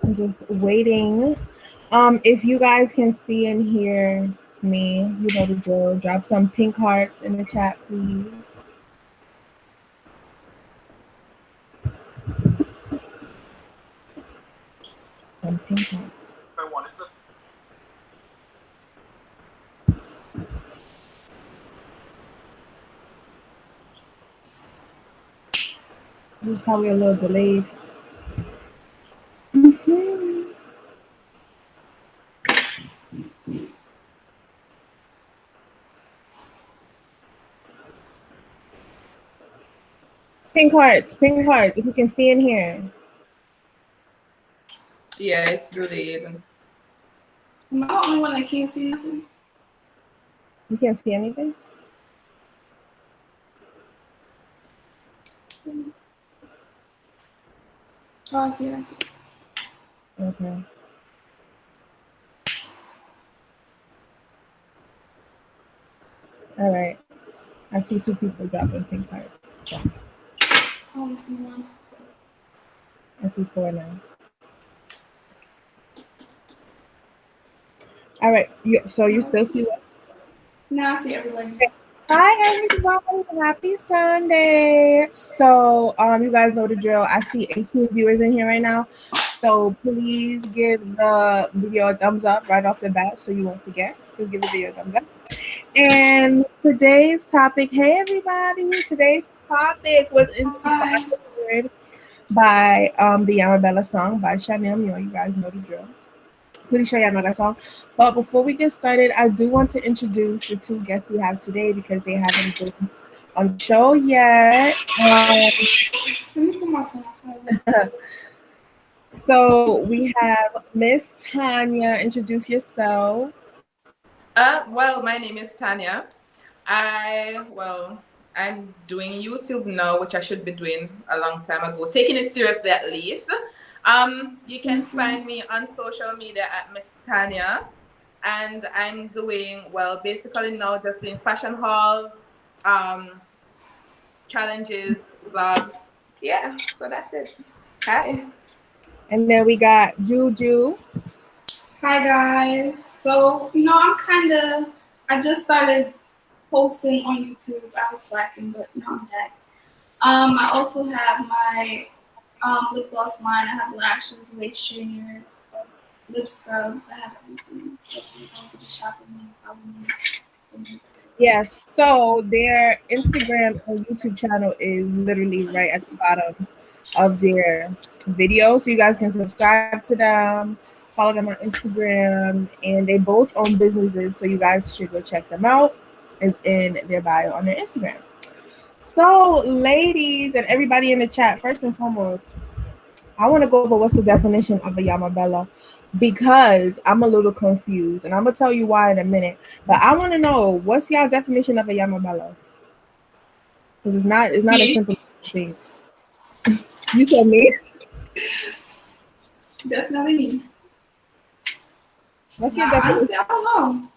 I'm just waiting. If you guys can see and hear me, you know the drill. Drop some pink hearts in the chat, please. Some pink hearts. I wanted to. This is probably a little delayed. Mhm. Pink hearts, pink hearts. If you can see and hear. Yeah, it's delayed. Am I the only one that can't see nothing? You can't see anything? Oh, I see it, I see it. Okay. All right. I see two people dropping pink hearts. So I only see one. I see four now. All right. So you still see what? Now I see everybody. Hi everybody, happy Sunday. So you guys know the drill. I see 18 viewers in here right now. So please give the video a thumbs up right off the bat so you won't forget. Just give the video a thumbs up. And today's topic, hey everybody, today's topic was inspired by the YAMABELLA song by Chanel. You guys know the drill. Pretty sure y'all know that song. But before we get started, I do want to introduce the two guests we have today because they haven't been on the show yet. Let me put my phone outside. So we have Miss Tanya. Introduce yourself. Well, my name is Tanya. I'm doing YouTube now, which I should be doing a long time ago, taking it seriously at least. You can find me on social media at Miss Tanya, and I'm doing basically now just doing fashion hauls, challenges, vlogs. Yeah, so that's it. Hi. And then we got Juju. Hi guys. So, I just started posting on YouTube. I was slacking, but now I'm back. I also have my lip gloss line. I have lashes, lace trainers, lip scrubs. I have everything. So you can shop with me, follow me. Yes. So their Instagram and YouTube channel is literally right at the bottom of their video. So you guys can subscribe to them, follow them on Instagram, and they both own businesses. So you guys should go check them out. It's in their bio on their Instagram. So, ladies and everybody in the chat, first and foremost, I want to go over what's the definition of a YAMABELLA because I'm a little confused, and I'm gonna tell you why in a minute. But I want to know what's y'all definition of a YAMABELLA because it's not a simple thing. You said me. Definitely me. What's your definition? Honestly, I don't know.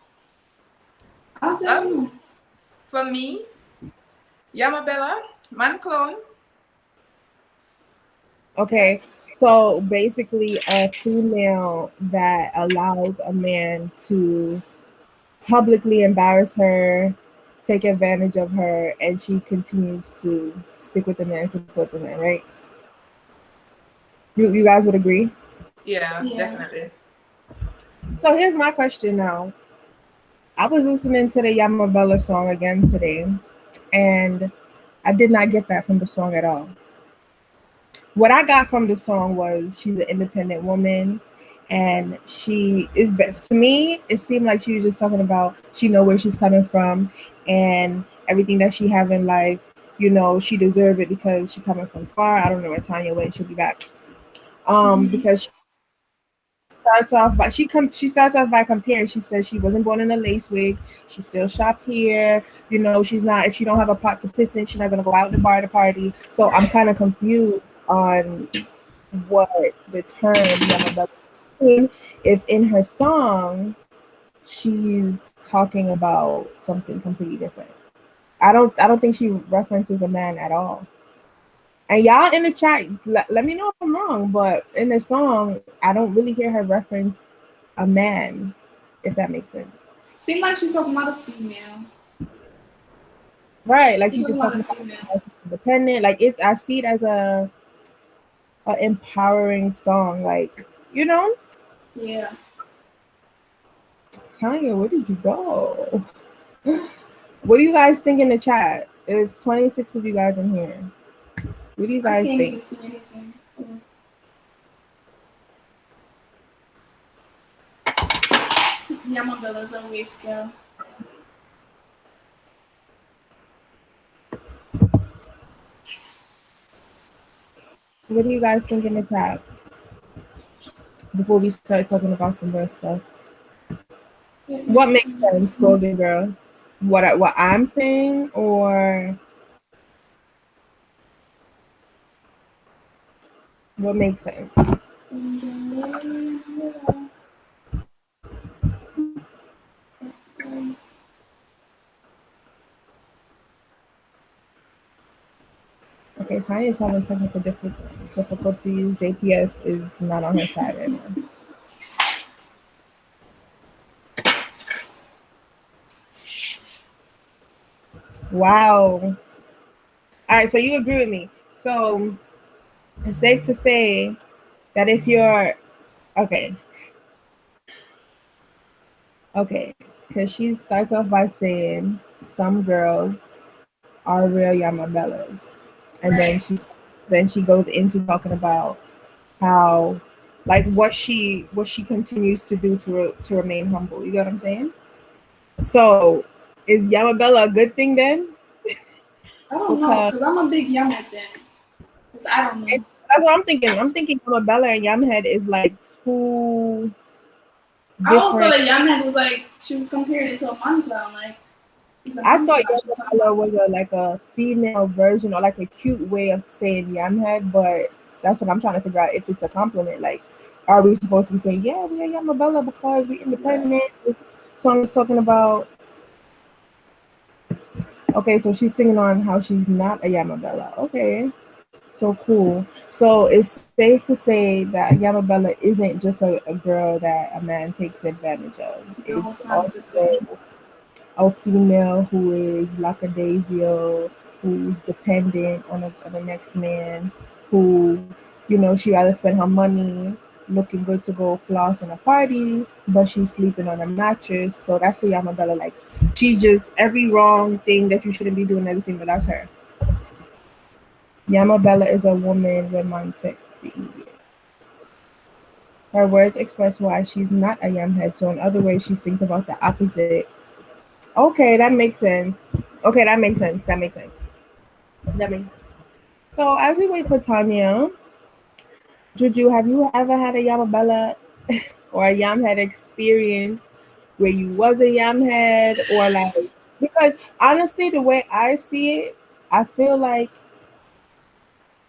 Honestly, I don't know. For me, YAMABELLA, man clone. Okay, so basically, a female that allows a man to publicly embarrass her, take advantage of her, and she continues to stick with the man, support the man, right? You guys would agree? Yeah, definitely. So here's my question now. I was listening to the YAMABELLA song again today, and I did not get that from the song at all. What I got from the song was she's an independent woman, and she is best to me. It seemed like she was just talking about she know where she's coming from and everything that she have in life. You know, she deserve it because she coming from far. I don't know where Tanya went. She'll be back. Because she starts off by comparing. She says she wasn't born in a lace wig. She still shop here. You know, she's not. If she don't have a pot to piss in, she's not gonna go out to bar to party. So I'm kind of confused on what the term YAMABELLA means. If in her song she's talking about something completely different. I don't think she references a man at all. And y'all in the chat, let me know if I'm wrong, but in the song, I don't really hear her reference a man, if that makes sense. Seems like she's talking about a female. Right, like she's just talking about how she's independent. Like I see it as a empowering song, like, you know? Yeah. Tanya, where did you go? What do you guys think in the chat? There's 26 of you guys in here. What do you guys think? I can't even see anything. YAMABELLA's always girl. What do you guys think in the chat? Before we start talking about some real stuff. What makes sense, Golden Girl? What I'm saying, or what makes sense? Okay, Tanya's having technical difficulties. JPS is not on her side right now. Wow. All right, so you agree with me. So it's safe to say that if you're okay, because she starts off by saying some girls are real YAMABELLAs, and then she goes into talking about how, like, what she continues to do to remain humble. You get what I'm saying? So is YAMABELLA a good thing then? I don't know, because I'm a big Yamhead fan. Because I don't know. That's what I'm thinking. I'm thinking YAMABELLA and Yamhead is like two different. I also thought that Yamhead was like, she was compared it to a man clown. Like, I thought YAMABELLA was like a female version or like a cute way of saying Yamhead, but that's what I'm trying to figure out if it's a compliment. Like, are we supposed to be saying, yeah, we are YAMABELLA because we're independent? This song is talking about. Okay, so she's singing on how she's not a YAMABELLA. Okay, so cool. So it's safe to say that YAMABELLA isn't just a girl that a man takes advantage of. It's also a female who is lackadaisical, who's dependent on the next man, who, you know, she rather spend her money looking good to go floss in a party, but she's sleeping on a mattress. So that's the YAMABELLA. Like, she just every wrong thing that you shouldn't be doing, everything, but that's her. YAMABELLA is a woman romantic for idiots. Her words express why she's not a yamhead. So in other ways, she sings about the opposite. Okay, that makes sense. Okay, that makes sense. That makes sense. So as we wait for Tanya, Juju, have you ever had a YAMABELLA or a yamhead experience where you was a yamhead, or like, because honestly, the way I see it, I feel like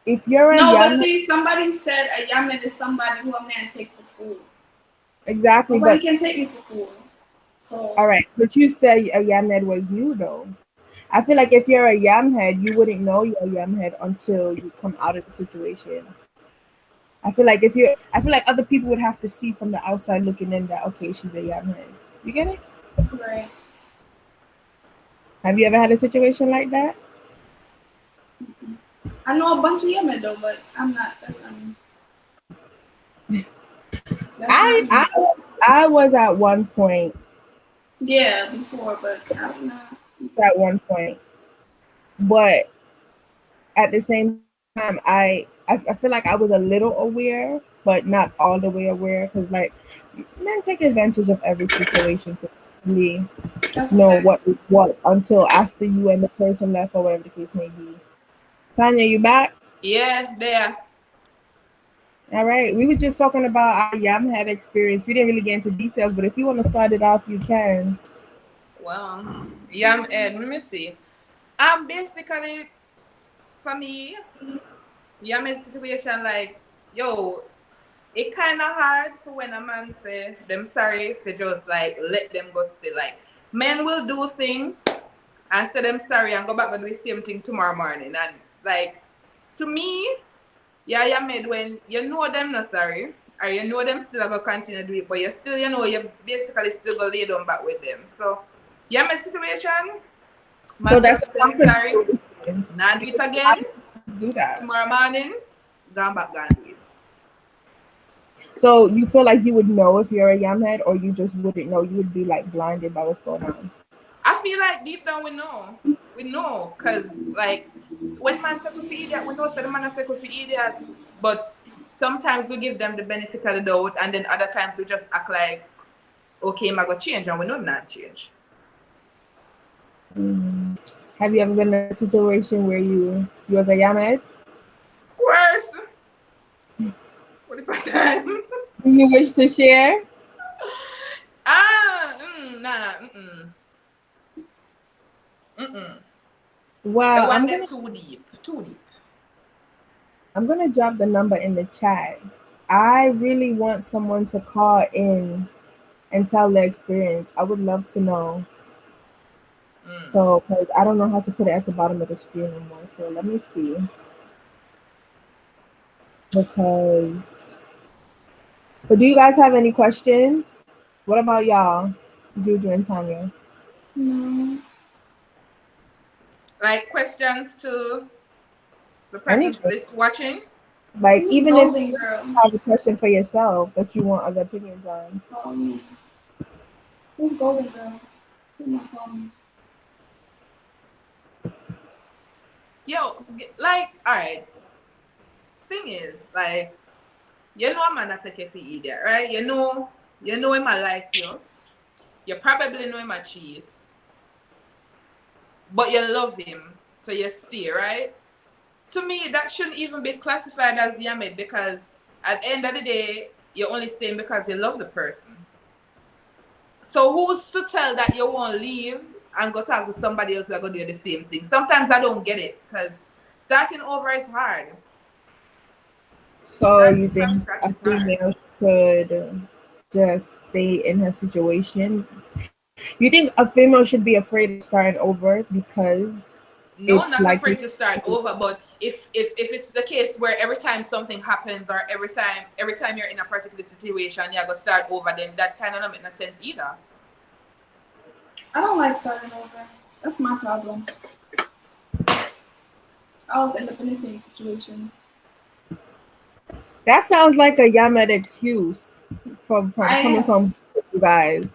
if you're a no, yamhead, but see, somebody said a yamhead is somebody who a man takes for food. Exactly, nobody can take me for food. So all right, but you said a yamhead was you though. I feel like if you're a yamhead, you wouldn't know you're a yamhead until you come out of the situation. I feel like other people would have to see from the outside looking in that, okay, she's a yamhead. You get it? Right. Have you ever had a situation like that? I know a bunch of yamhead though, but I'm not. That's not me. I was at one point. Yeah, before, but I'm not. At one point, but at the same time, I feel like I was a little aware, but not all the way aware, because like men take advantage of every situation to really know what until after you and the person left or whatever the case may be. Tanya, you back? Yeah, there. All right. We were just talking about our yamhead experience. We didn't really get into details, but if you want to start it off, you can. Well, yamhead, let me see. Basically, for me, yamhead situation, like, yo, it kind of hard for when a man say them sorry for just like let them go still. Like, men will do things and say them sorry and go back and do the same thing tomorrow morning, and like to me, yeah, you made when you know them not sorry, or you know them still gonna continue to do it, but you still, you know, you basically still gonna lay down back with them. So, yeah, made situation, So man, that's people a say comfort sorry, situation. not do it again. Do that. Tomorrow morning, gone back, gone do it. So you feel like you would know if you're a yamhead, or you just wouldn't know? You would be like blinded by what's going on. I feel like deep down we know. We know, cause like when man take with idiot, we know so the man take with idiot. But sometimes we give them the benefit of the doubt, and then other times we just act like, okay, I go change, and we know not change. Have you ever been in a situation where you was a yamhead? Worse. What about that? Do you wish to share? Nah, The Well, one that's too deep. I'm gonna drop the number in the chat. I really want someone to call in and tell their experience. I would love to know. So, because I don't know how to put it at the bottom of the screen anymore. So let me see. But do you guys have any questions? What about y'all, Juju and Tanya? No. Like questions to the person that's watching. Like, Who's even if Golden you Girl? have a question for yourself that you want other opinions on. Call me. Who's Golden Girl? Who am I calling? Yo, like, all right. Thing is, like, you know, I'm not take it for idiot, right? You know him I like you. You probably know him I cheat, but you love him, so you stay, right? To me, that shouldn't even be classified as yammed, because at the end of the day, you're only staying because you love the person. So who's to tell that you won't leave and go talk to somebody else who are going to do the same thing? Sometimes I don't get it, because starting over is hard. So you Starting from think scratch a is hard. female should just stay in her situation? You think a female should be afraid of starting over because No, it's not like afraid to start over, but if it's the case where every time something happens, or every time you're in a particular situation, you're gonna start over, then that kind of don't make no sense either. I don't like starting over. That's my problem. I always end up in the same situations. that sounds like a Yamed excuse from coming from you guys.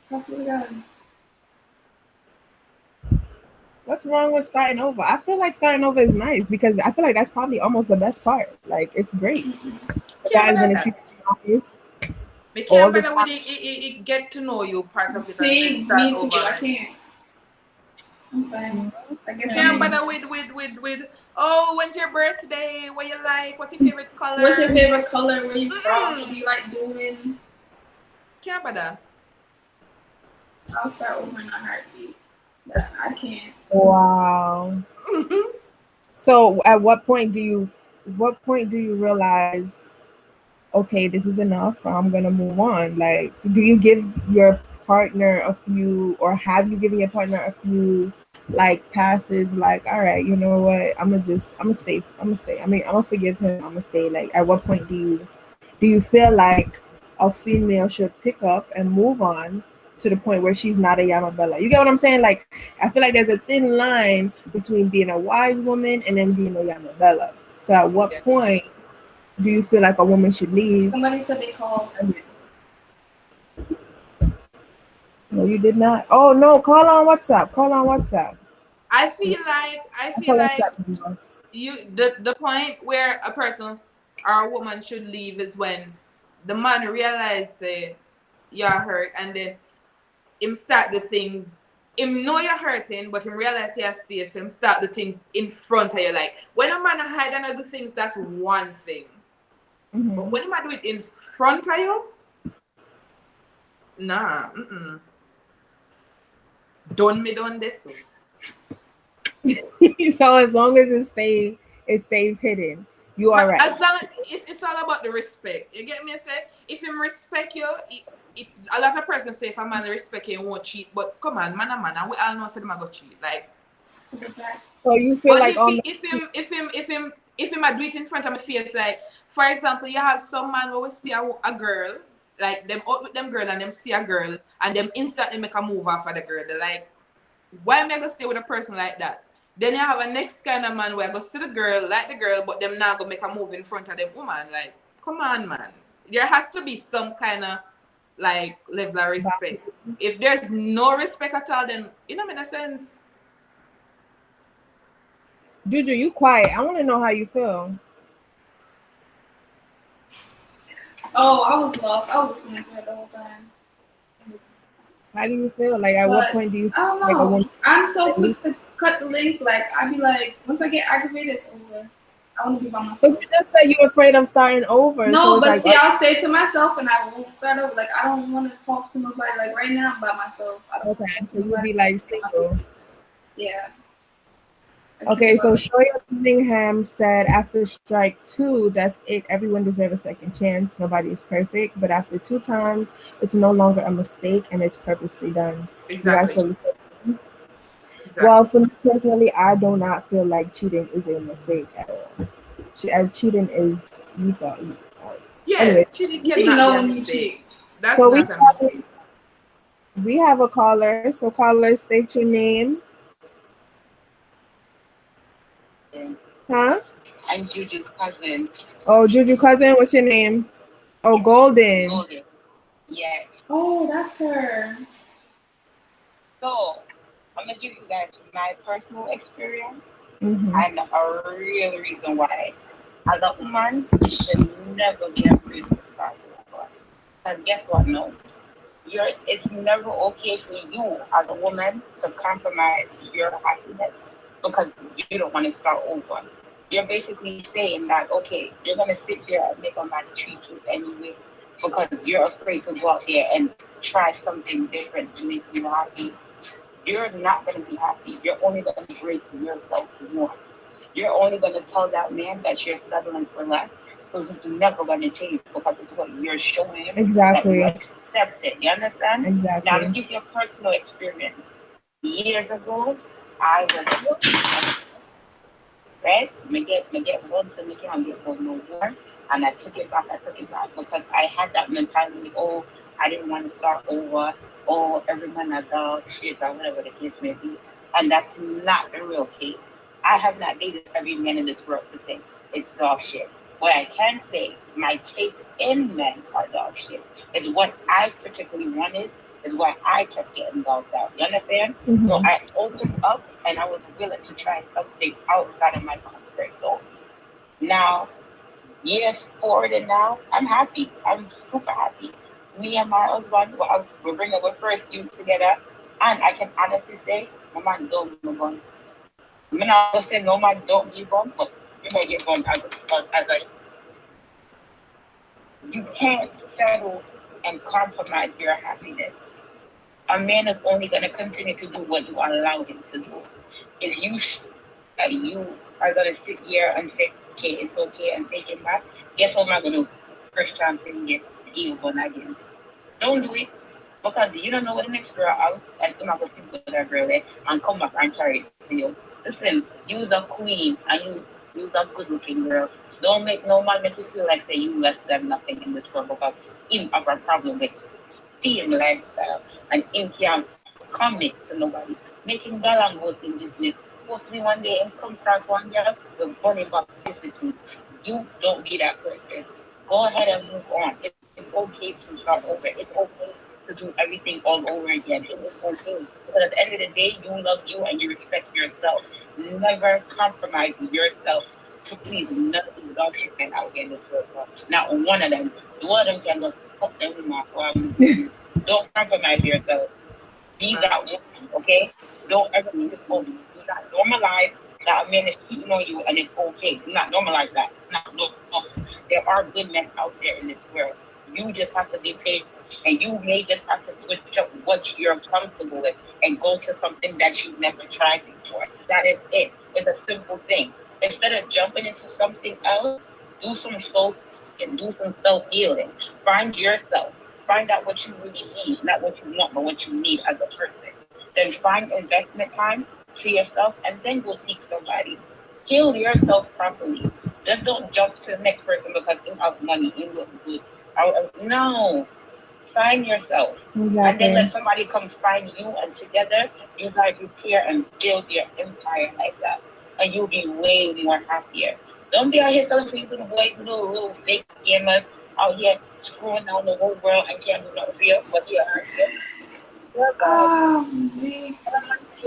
That's what I got. What's wrong with starting over? I feel like starting over is nice because I feel like that's probably almost the best part. Like, it's great. The Can't guys bother gonna treat that. you nice. We All can't the bother with it get to know you part of it and then See, start me too. over. I can't. I'm fine. I guess Can't I'm bother with oh, when's your birthday? What you like? What's your favorite color? What's your favorite color? Where you from? What do you like doing? Can't bother. I'll start over in a heartbeat. But I can't. Wow. So at what point do you realize, okay, this is enough, I'm gonna move on? Like, do you give your partner a few, or have you given your partner a few like passes, like, all right, you know what, I'm gonna stay, I mean, I'm gonna forgive him, I'm gonna stay? Like, at what point do you feel like a female should pick up and move on to the point where she's not a Yamabella? You get what I'm saying? Like, I feel like there's a thin line between being a wise woman and then being a Yamabella. So at what point do you feel like a woman should leave? Somebody said they called. No, you did not. Oh no, call on WhatsApp. I feel like the point where a person or a woman should leave is when the man realize say you're hurt, and then him start the things, him know you're hurting, but him realize he has stay, so him start the things in front of you. Like, when a man hide and do things, that's one thing. But when I do it in front of you, nah, done this. So as long as it stays hidden, you are right. As long as it's all about the respect. You get me? Say, if him respect you, a lot of persons say if a man respect you, he won't cheat. But come on, man, we all know say them go cheat. Like, so you feel but like if if him a do it in front of my face, like, for example, you have some man where we see a girl, like, them out with them girl and them see a girl, and them instantly make a move off of the girl. They're like, why am I going to stay with a person like that? Then you have a next kind of man where I go see the girl, like the girl, but them now go make a move in front of them woman. Like, come on, man. There has to be some kind of, like, level of respect. If there's no respect at all, then it don't make sense. Juju, you quiet. I want to know how you feel. Oh, I was lost. I was listening to her the whole time. How do you feel? Like, at what point do you I don't like a know. woman? I'm so quick to cut the link. Like, I'd be like, once I get aggravated, it's over. I want to be by But myself. you just said you're afraid of starting over. No, so it's but like, see, I'll stay to myself and I won't start over. Like, I don't want to talk to nobody. Like, right now, I'm by myself. I don't okay, want to talk to so you'll nobody. be like single. Yeah. Okay, so Shoya Cunningham said after strike 2, that's it. Everyone deserves a second chance. Nobody is perfect, but after 2 times, it's no longer a mistake and it's purposely done. Exactly. You guys feel the same? Well, for me personally, I do not feel like cheating is a mistake at all. Cheating is you thought. Yeah, anyway, cheating cannot be a mistake. That's not a mistake. We have a caller. So caller, state your name. Huh? I'm Juju's cousin. Oh, Juju cousin, what's your name? Oh, Golden. Golden. Yes. Oh, that's her. So, I'm going to give you guys my personal experience Mm-hmm. and a real reason why. As a woman, you should never be afraid to start over. Because guess what? No. It's never okay for you as a woman to compromise your happiness because you don't want to start over. You're basically saying that, okay, you're going to sit there and make a man treat you anyway because you're afraid to go out there and try something different to make you happy. You're not going to be happy. You're only going to break yourself more. You're only going to tell that man that you're settling for less. So he's never going to change because it's what you're showing him. Exactly. That you accept it. You understand? Exactly. Now, to give you a personal experience. Years ago, I was right? Me get one so me can't get one no more. And I took it back because I had that mentality, oh, I didn't want to start over, oh, every man a dog, shit, or whatever the case may be. And that's not the real case. I have not dated every man in this world to think it's dog shit. What I can say, my taste in men are dog shit. It's what I particularly wanted, is why I kept getting dogged out. You understand? Mm-hmm. So I opened up and I was willing to try something outside of my comfort zone. Now, years forward and now, I'm happy. I'm super happy. Me and my husband, we're bringing our first youth together. And I can honestly say, my man don't give a gun. I'm not going to say no man don't give gun, but you might get gun as a you can't settle and compromise your happiness. A man is only going to continue to do what you allow him to do. If you are going to sit here and say, okay, it's okay, and take him back, guess what I'm going to do? First time thing, get give one again. Don't do it because you don't know what the next girl out and you're not going to sleep with that girl there and come back and carry it to you. Listen, you're the queen and you're the good looking girl. Don't make no man make you feel like say you less than nothing in this world because him have a problem with same lifestyle and him can't commit to nobody. Making galang goes in business. Hopefully one day him come across one girl with bunny back discipline. You don't be that person. Go ahead and move on. It's okay to start over. It's okay to do everything all over again. It is okay. Because at the end of the day, you love you and you respect yourself. Never compromise yourself to please none of these dog shit men out here in this world. Not one of them. One of them can just fuck them in my arms. Don't compromise yourself. Be that woman, okay? Don't ever be this woman. Do not normalize that a man is cheating on you and it's okay. Do not normalize that. No. There are good men out there in this world. You just have to be patient. And you may just have to switch up what you're comfortable with and go to something that you've never tried before. That is it. It's a simple thing. Instead of jumping into something else, do some soul and do some self-healing. Find yourself. Find out what you really need, not what you want, but what you need as a person. Then find investment time to yourself and then go seek somebody. Heal yourself properly. Just don't jump to the next person because you have money, you look good. No, find yourself. And then let somebody come find you, and together you guys repair and build your empire like that. And you'll be way more happier. Don't be out here telling people the boys, little fake scammers out here screwing down the whole world and can't do nothing for you, but you are here. You're God. Man. You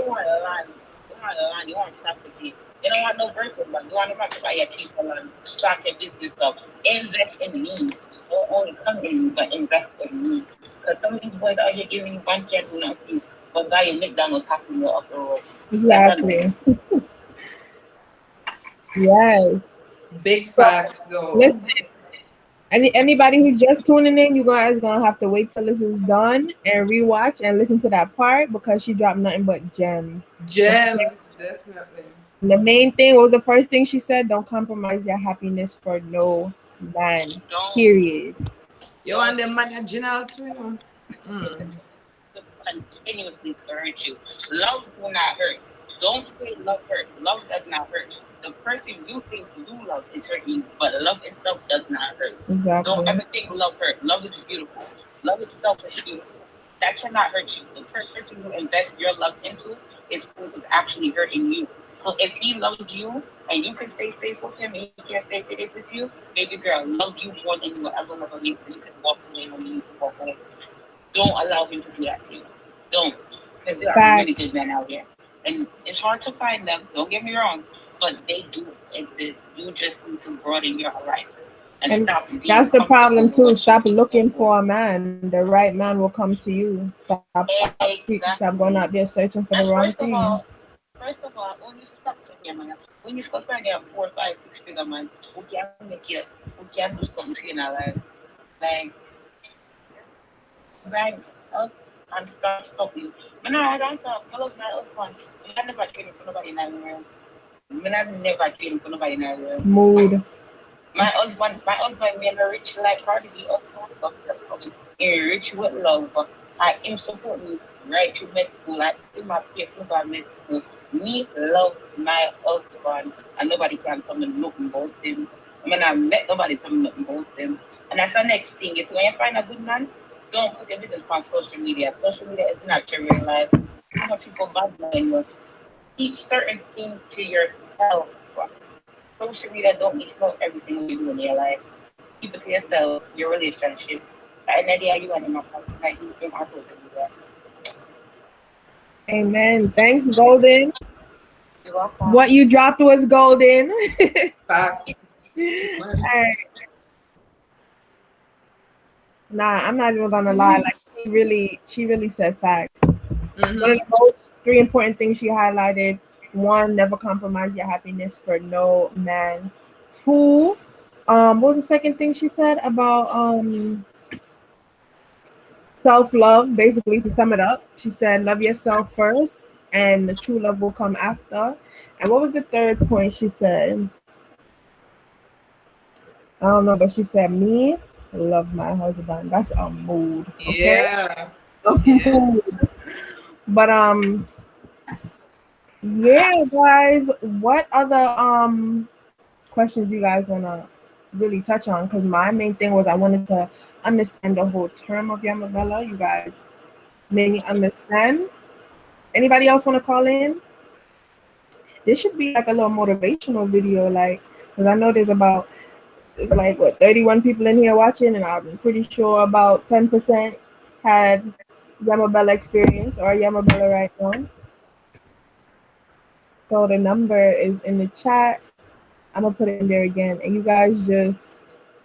want to land. You want to land. You want property. You don't want no breakup, but you want to buy a piece of land. Start your business up. Invest in me. Don't only come in me, but invest in me. Because some of these boys out here giving you one can't do nothing, but buy your McDonald's half a meal up the road. Exactly. Yes. Big facts, though. Listen, anybody who's just tuning in, you guys gonna have to wait till this is done and rewatch and listen to that part because she dropped nothing but gems. Gems, definitely. The main thing, what was the first thing she said? Don't compromise your happiness for no man. Period. Yo, and the man are general too, you know. Continuously to hurt you. Love will not hurt. Don't say love hurt. Love does not hurt. The person you think you love is hurting you, but love itself does not hurt. Exactly. Don't ever think love hurt. Love is beautiful. Love itself is beautiful. That cannot hurt you. The person you invest your love into is who is actually hurting you. So if he loves you and you can stay faithful to him and he can't stay faithful with you, baby girl, love you more than you will ever love him. You can walk away when you need to walk away. Don't allow him to do that to you. Don't. Because there are really good men out here. And it's hard to find them, don't get me wrong, but they do exist. You just need to broaden your horizon. And stop being that's the problem comfortable too. with Stop what you looking think. for a man. The right man will come to you. Stop going out there searching for the And wrong thing. First of all, when you stop doing your man, when you start finding a 4, 5, 6 figure man who can make you, who can do something for you in your life, like, bank up and stop you. Man, I don't talk. I love my husband. I never trained for nobody in that room. I never trained for nobody in that room. Mood. My husband made me rich like Cardi B. He rich with love. I him support me right through med school. I him my pay for my med school. Me love my husband and nobody can come and look about him. I mean I met nobody come and look about him. And that's the next thing. If when you find a good man, don't put your business on social media. Social media is not your real life. Too much people bad mind you. Keep certain things to yourself. Social media don't need to know everything you do in your life. Keep it to yourself, your relationship. And then you and him are like you can have social media. Amen. Thanks, Golden. You're welcome. What you dropped was golden. Facts. Alright. Nah, I'm not even gonna lie. Like she really said facts. One of the most 3 important things she highlighted: 1, never compromise your happiness for no man. 2, what was the second thing she said about self-love? Basically, to sum it up, she said love yourself first and the true love will come after. And what was the third point she said? I don't know, but she said me love my husband. That's a mood. Okay? Yeah. Mood. But yeah, guys, what other questions you guys wanna really touch on? Because my main thing was I wanted to understand the whole term of YAMABELLA. You guys may understand. Anybody else want to call in? This should be like a little motivational video, like, because I know there's about like what 31 people in here watching, and I'm pretty sure about 10% had YAMABELLA experience or YAMABELLA right now. So the number is in the chat. I'm gonna put it in there again, and you guys just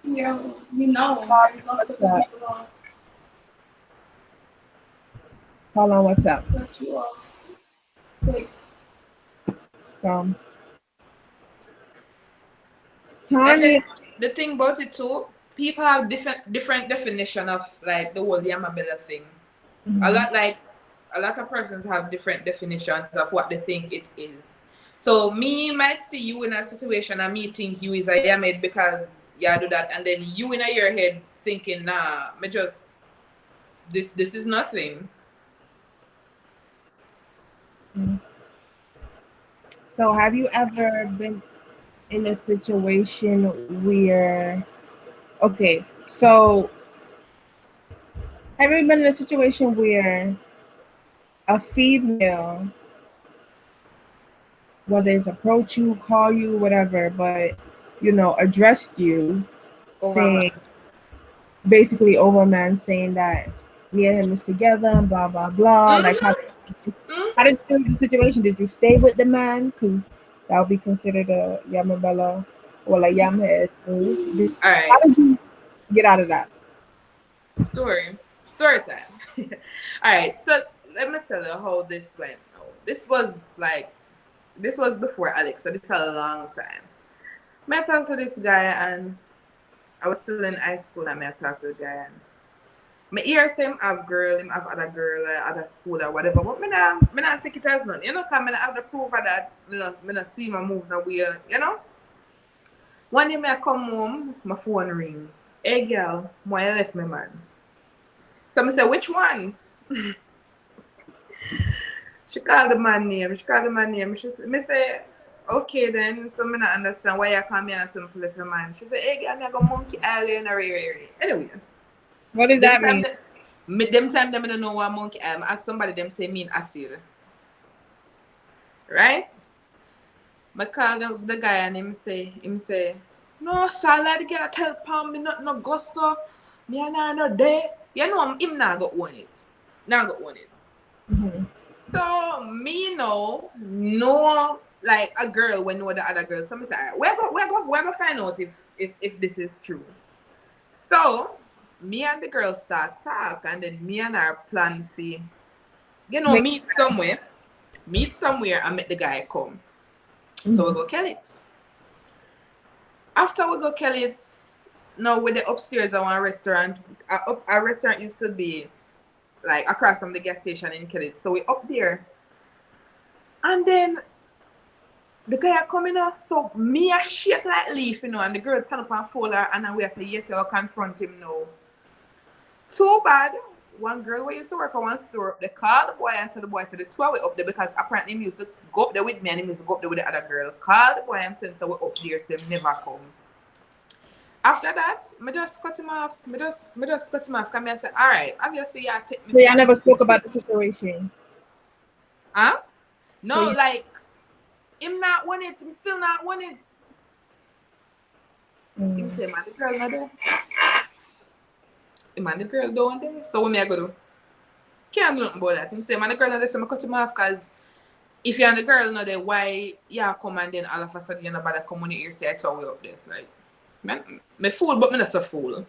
Yeah, you know, I love to put people off. call on WhatsApp. Cut you off. Quick. So, And the thing about it too, people have different definition of like the whole YAMABELLA thing. A lot of persons have different definitions of what they think it is. So me might see you in a situation and me think you is a Yamid because you do that, and then you in your head thinking, nah, me just this is nothing. So have you ever been in a situation where, okay, so have you ever been in a situation where a female, whether it's approach you, call you, whatever, but addressed you, Over. saying basically over a man, saying that me and him is together and blah blah blah. Like how did you do the situation? Did you stay with the man? Because that would be considered a Yamabella or a Yamhead move. All How right. did you get out of that? Story time. All right, so let me tell you how this went. This was before Alex, so this is a long time. I talked to this guy, and I was still in high school, and I talked to the guy, and my hear say him have girl, him have other girl, or other school or whatever, but me not take it as none. You know, cause me not have the proof of that. Me not see my move no way. You know. One day I come home, my phone ring. Hey girl, why you left me, man? So I said, which one? She called the man name. Me say, okay then. So I not understand why you call me and tell me to leave your man. She said, hey girl, I go Monkey Island or anyways. What does that mean? Them time them don't know what Monkey Island. I ask somebody them say mean acid. Right? I call the guy and him say, no, salad girl tell Pam me not no go so. Me and I no there. You know him not go own it. Not go own it. Mm-hmm. So me no like a girl when know the other girl. So I say, we're go find out if this is true. So me and the girl start talk, and then me and her plan for meet somewhere and make the guy come. Mm-hmm. So we go Kelly's. After we go Kelly's, now with the upstairs of one restaurant. Our restaurant used to be like across from the gas station in Kelly. So we up there. And then the guy coming up, so me a shake like leaf, and the girl turn up and fold her, and then we say, yes, you'll confront him now. Too bad. One girl who used to work at one store, they called the boy and tell the boy, so the two way up there, because apparently he used to go up there with me and he used to go up there with the other girl. Call the boy and tell him, so we're up there, so he never come. After that, I just cut him off. I just cut him off. Come here and say, all right, obviously, you take me. So y'all never spoke about the situation? Huh? No, so him not want it. Him still not want it. Him say, man, the girl not there. Man, the girl don't there. So what me I go do? Can't do nothing about that. Him say, man, the girl not there, so I cut him off, because if you're the girl not there, why you come and then all of a sudden you're not bother come on your ear say I told you up there. Like, man, me fool, but me not so fool.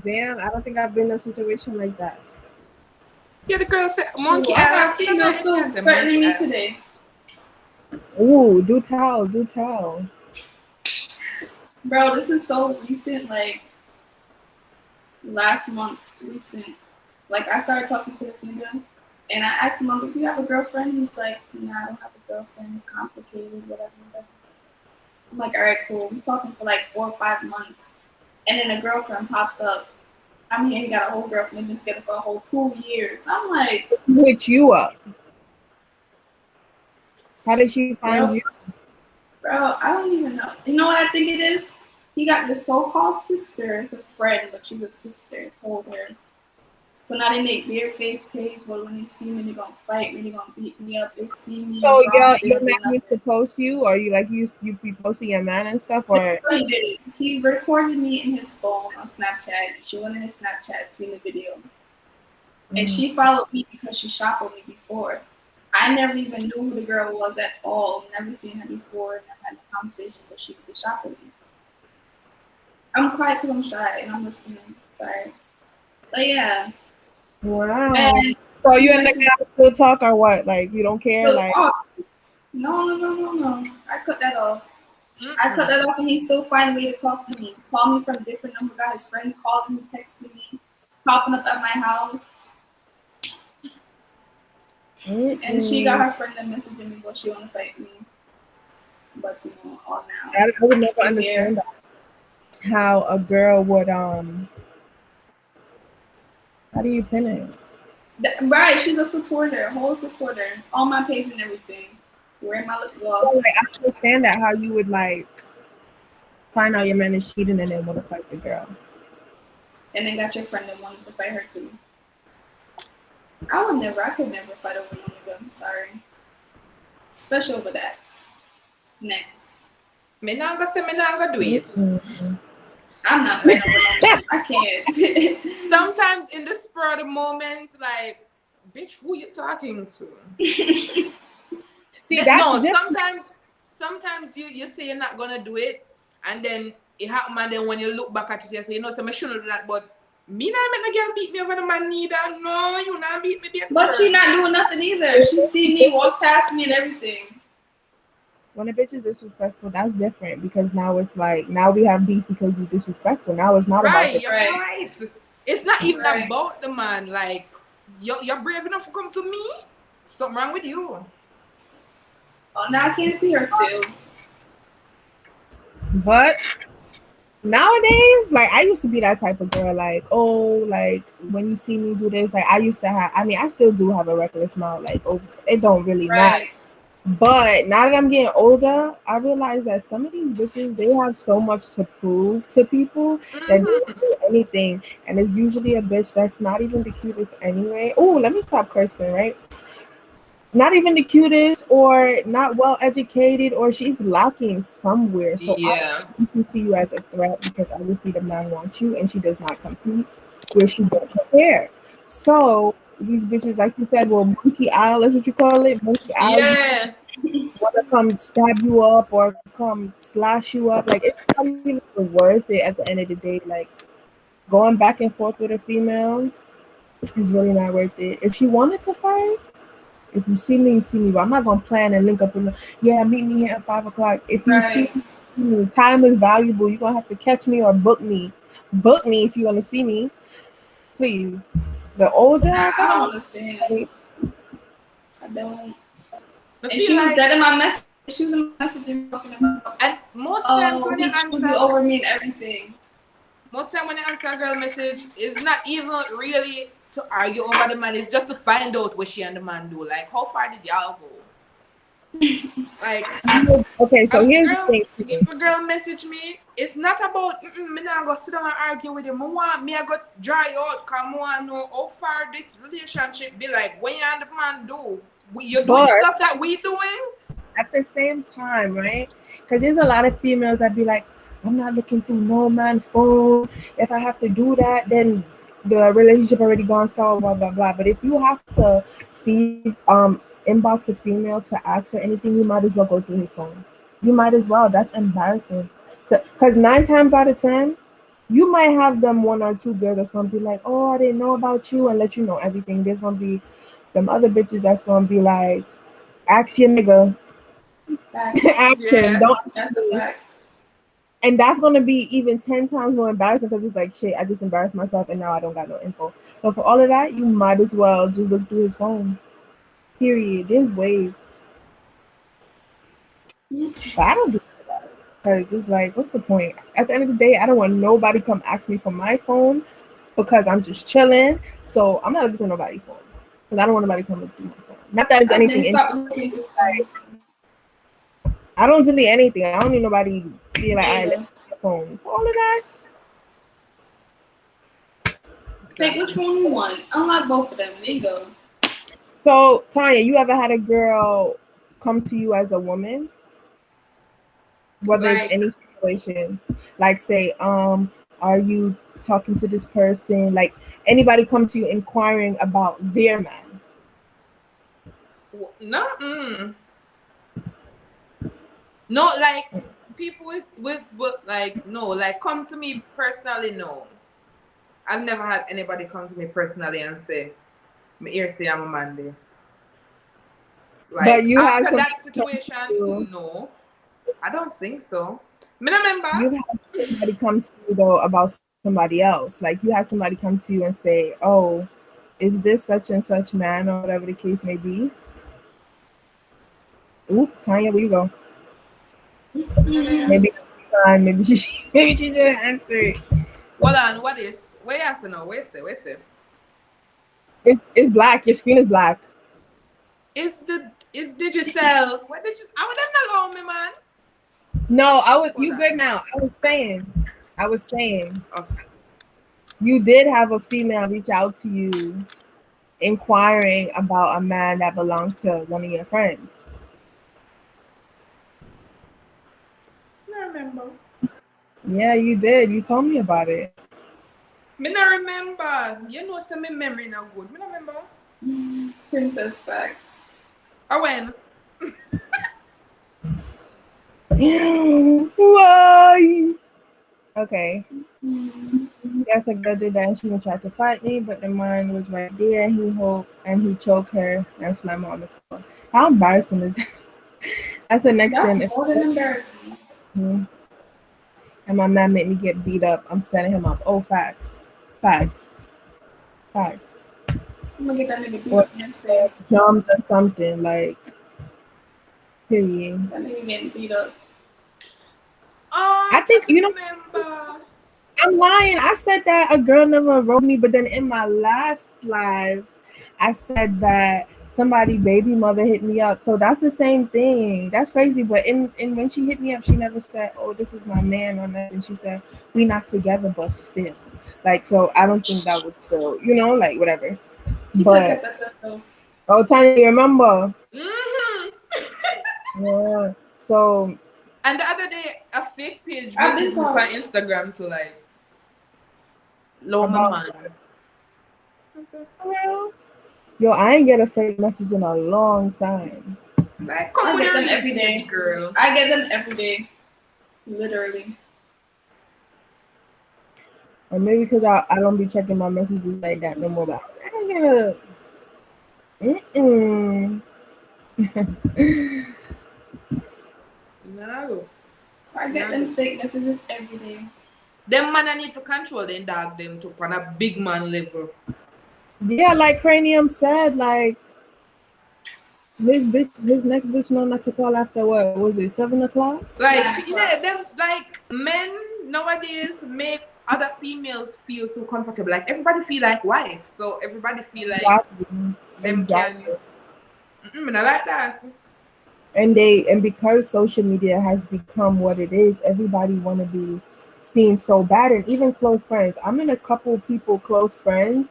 Damn, I don't think I've been in a situation like that. Yeah, the girl said, Monkey I got female still threatening me today. Ooh, do tell. Bro, this is so recent, like last month, recent. Like I started talking to this nigga, and I asked him, do you have a girlfriend? He's like, nah, I don't have a girlfriend. It's complicated, whatever. I'm like, all right, cool. We're talking for like 4 or 5 months, and then a girlfriend pops up. I'm here. He got a whole girlfriend. They've been together for a whole 2 years. I'm like, which you up? How did she find you? Bro, I don't even know. You know what I think it is? He got this so-called sister as a friend, but she's a sister. Told her. So now they make their fake page, but when they see me, they're gonna fight me. They're gonna beat me up. They see me. So your man used to post you, or you be posting your man and stuff, or he did it. He recorded me in his phone on Snapchat. She went in his Snapchat, seen the video, and she followed me because she shopped with me before. I never even knew who the girl was at all. Never seen her before. Never had a conversation, but she used to shop with me. I'm quiet because I'm shy and I'm listening. Sorry, but yeah. Wow. And so you and the guy still talk or what? Like you don't care? Like no. I cut that off. I cut that off, and he still find a way to talk to me. Call me from a different number. Got his friends calling me, texting me, popping up at my house. And she got her friend that messaging me, but she want to fight me. But all now. I would never understand that. How a girl would how do you pin it? Right, she's a supporter, whole supporter, on my page and everything. Wearing my lip So, gloss. like, I understand that how you would like find out your man is cheating and then want to fight the girl. And then got your friend that wanted to fight her too. I could never fight over no nigga. I'm sorry. Especially over that. Next. Me not gonna say me not gonna do it. I'm not fighting over no nigga. I can't. Sometimes in the spur of the moment, like, bitch, who you talking to? See, that's sometimes you say you're not gonna do it, and then it happen, and then when you look back at it, you say, you know, so I shouldn't do that, but me not make the girl beat me over the man neither. No, you not beat me, baby. But she not doing nothing either. She see me walk past me and everything. When a bitch is disrespectful, that's different because now it's like now we have beef because you're disrespectful. Now it's not about the You're right. It's not even about the man. Like you're brave enough to come to me. Something wrong with you. Oh, now I can't see her still. But nowadays, like I used to be that type of girl, like, oh, like when you see me do this, like I used to have, I mean, I still do have a reckless mouth, like, oh, it don't really matter. But now that I'm getting older, I realize that some of these bitches, they have so much to prove to people that they will do anything. And it's usually a bitch that's not even the cutest anyway. Oh, let me stop cursing, right? Not even the cutest or not well educated or she's lacking somewhere. So I can see you as a threat because obviously the man wants you and she does not compete where she don't compare. So these bitches, like you said, well, monkey isle is what you call it. Monkey isle. Want to come stab you up or come slash you up. Like it's not even worth it at the end of the day. Like going back and forth with a female is really not worth it. If she wanted to fight, if you see me, you see me. But I'm not gonna plan and link up with meet me here at 5 o'clock. If you see me, time is valuable. You're gonna have to catch me or book me. Book me if you want to see me. Please. The older I don't understand. I don't. And she was dead in my message. She was in my message talking about. And most times when you answer over me and everything. Most time when you answer a girl message, it's not even really to argue over the man. It's just to find out what she and the man do. Like, how far did y'all go? Like, okay, so here's the thing. If a girl message me, it's not about me not go sit down and argue with him. I go dry out. Come on, know how far this relationship be like. When you and the man do, you doing stuff that we doing. At the same time, right? Because there's a lot of females that be like, I'm not looking through no man's phone. If I have to do that, then the relationship already gone sour, blah blah blah. But if you have to feed inbox a female to ask her anything, you might as well go through his phone. You might as well. That's embarrassing. Because 9 times out of 10, you might have them 1 or 2 girls that's gonna be like, oh, I didn't know about you, and let you know everything. There's gonna be them other bitches that's gonna be like, ask your nigga. Ask him. Don't. That's a fact. And that's gonna be even 10 times more embarrassing because it's like, shit, I just embarrassed myself and now I don't got no info. So for all of that, you might as well just look through his phone. Period. There's ways. But I don't do that because it's like, what's the point? At the end of the day, I don't want nobody come ask me for my phone because I'm just chilling. So I'm not looking through nobody's phone because I don't want nobody coming through my phone. Not that it's anything. Like, I don't delete anything. I don't need nobody to be like, I left my phone. For all of that. Take which one you want. Unlock both of them. There you go. So, Tanya, you ever had a girl come to you as a woman? Whether it's any situation, like say, are you talking to this person? Like anybody come to you inquiring about their man? No, no, like people with like no, like come to me personally. No, I've never had anybody come to me personally and say, "Me here say I'm a man there." Like but you after that situation, no, I don't think so. Me remember. You had somebody come to you though about somebody else. Like you had somebody come to you and say, "Oh, is this such and such man?" or whatever the case may be. Ooh, Tanya, where you go? Maybe fine. Maybe she shouldn't answer it. Hold on, what is? Where you asking now? Where say? It's black. Your screen is black. Is Digicel? What did you? I would not allow me, man. No, you good now. I was saying, Okay. you did have a female reach out to you inquiring about a man that belonged to one of your friends. I remember. Yeah, you did. You told me about it. Me not remember. You know, some memory not good. Me not remember. Princess facts. Or when? Why? Okay. Yes, a girl did that and she tried to fight me, but the man was right there. He choked her and slammed her on the floor. How embarrassing is that? That's the next That's thing. more than embarrassing. And my man made me get beat up. I'm setting him up. Oh, facts. Facts. Facts. I'm gonna get that nigga beat up next day. Jumped or something, like, period. That nigga getting beat up. Oh, I think, you know, remember. I'm lying. I said that a girl never wrote me, but then in my last live, I said that somebody baby mother hit me up. So that's the same thing. That's crazy. But in when she hit me up, she never said, "Oh, this is my man" or nothing. She said, "We not together, but still." Like, so I don't think that was still, you know, like whatever. But oh, Tattie, remember? Yeah. So. And the other day, a fake page visited me on Instagram to like, low my man. Yo, I ain't get a fake message in a long time. Like, come I get them every day, girl. I get them every day, literally. Or maybe because I don't be checking my messages like that no more. But I don't get a. No. I get them fake messages every day. Them man I need to control them dog them to on a big man level. Yeah, like Cranium said, like his next bitch know not to call after what was it, 7 o'clock? Like them like men nowadays make other females feel so comfortable. Like everybody feel like wife, so everybody feel like them can. I like that. And because social media has become what it is, everybody want to be seen so bad, and even close friends. I'm in a couple of people close friends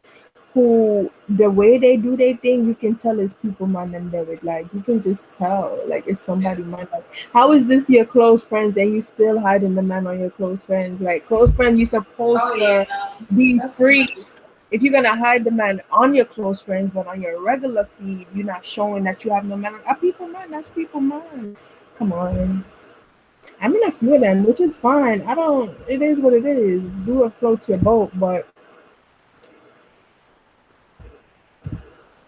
who the way they do their thing, you can tell it's people man and David. Like you can just tell, like it's somebody man. Like, how is this your close friends and you still hiding the man on your close friends? Like close friends, you're supposed to be free. If you're gonna hide the man on your close friends, but on your regular feed, you're not showing that you have no man. A people man, that's people man. Come on. I'm in a few of them, which is fine. It is what it is. Do it float your boat, but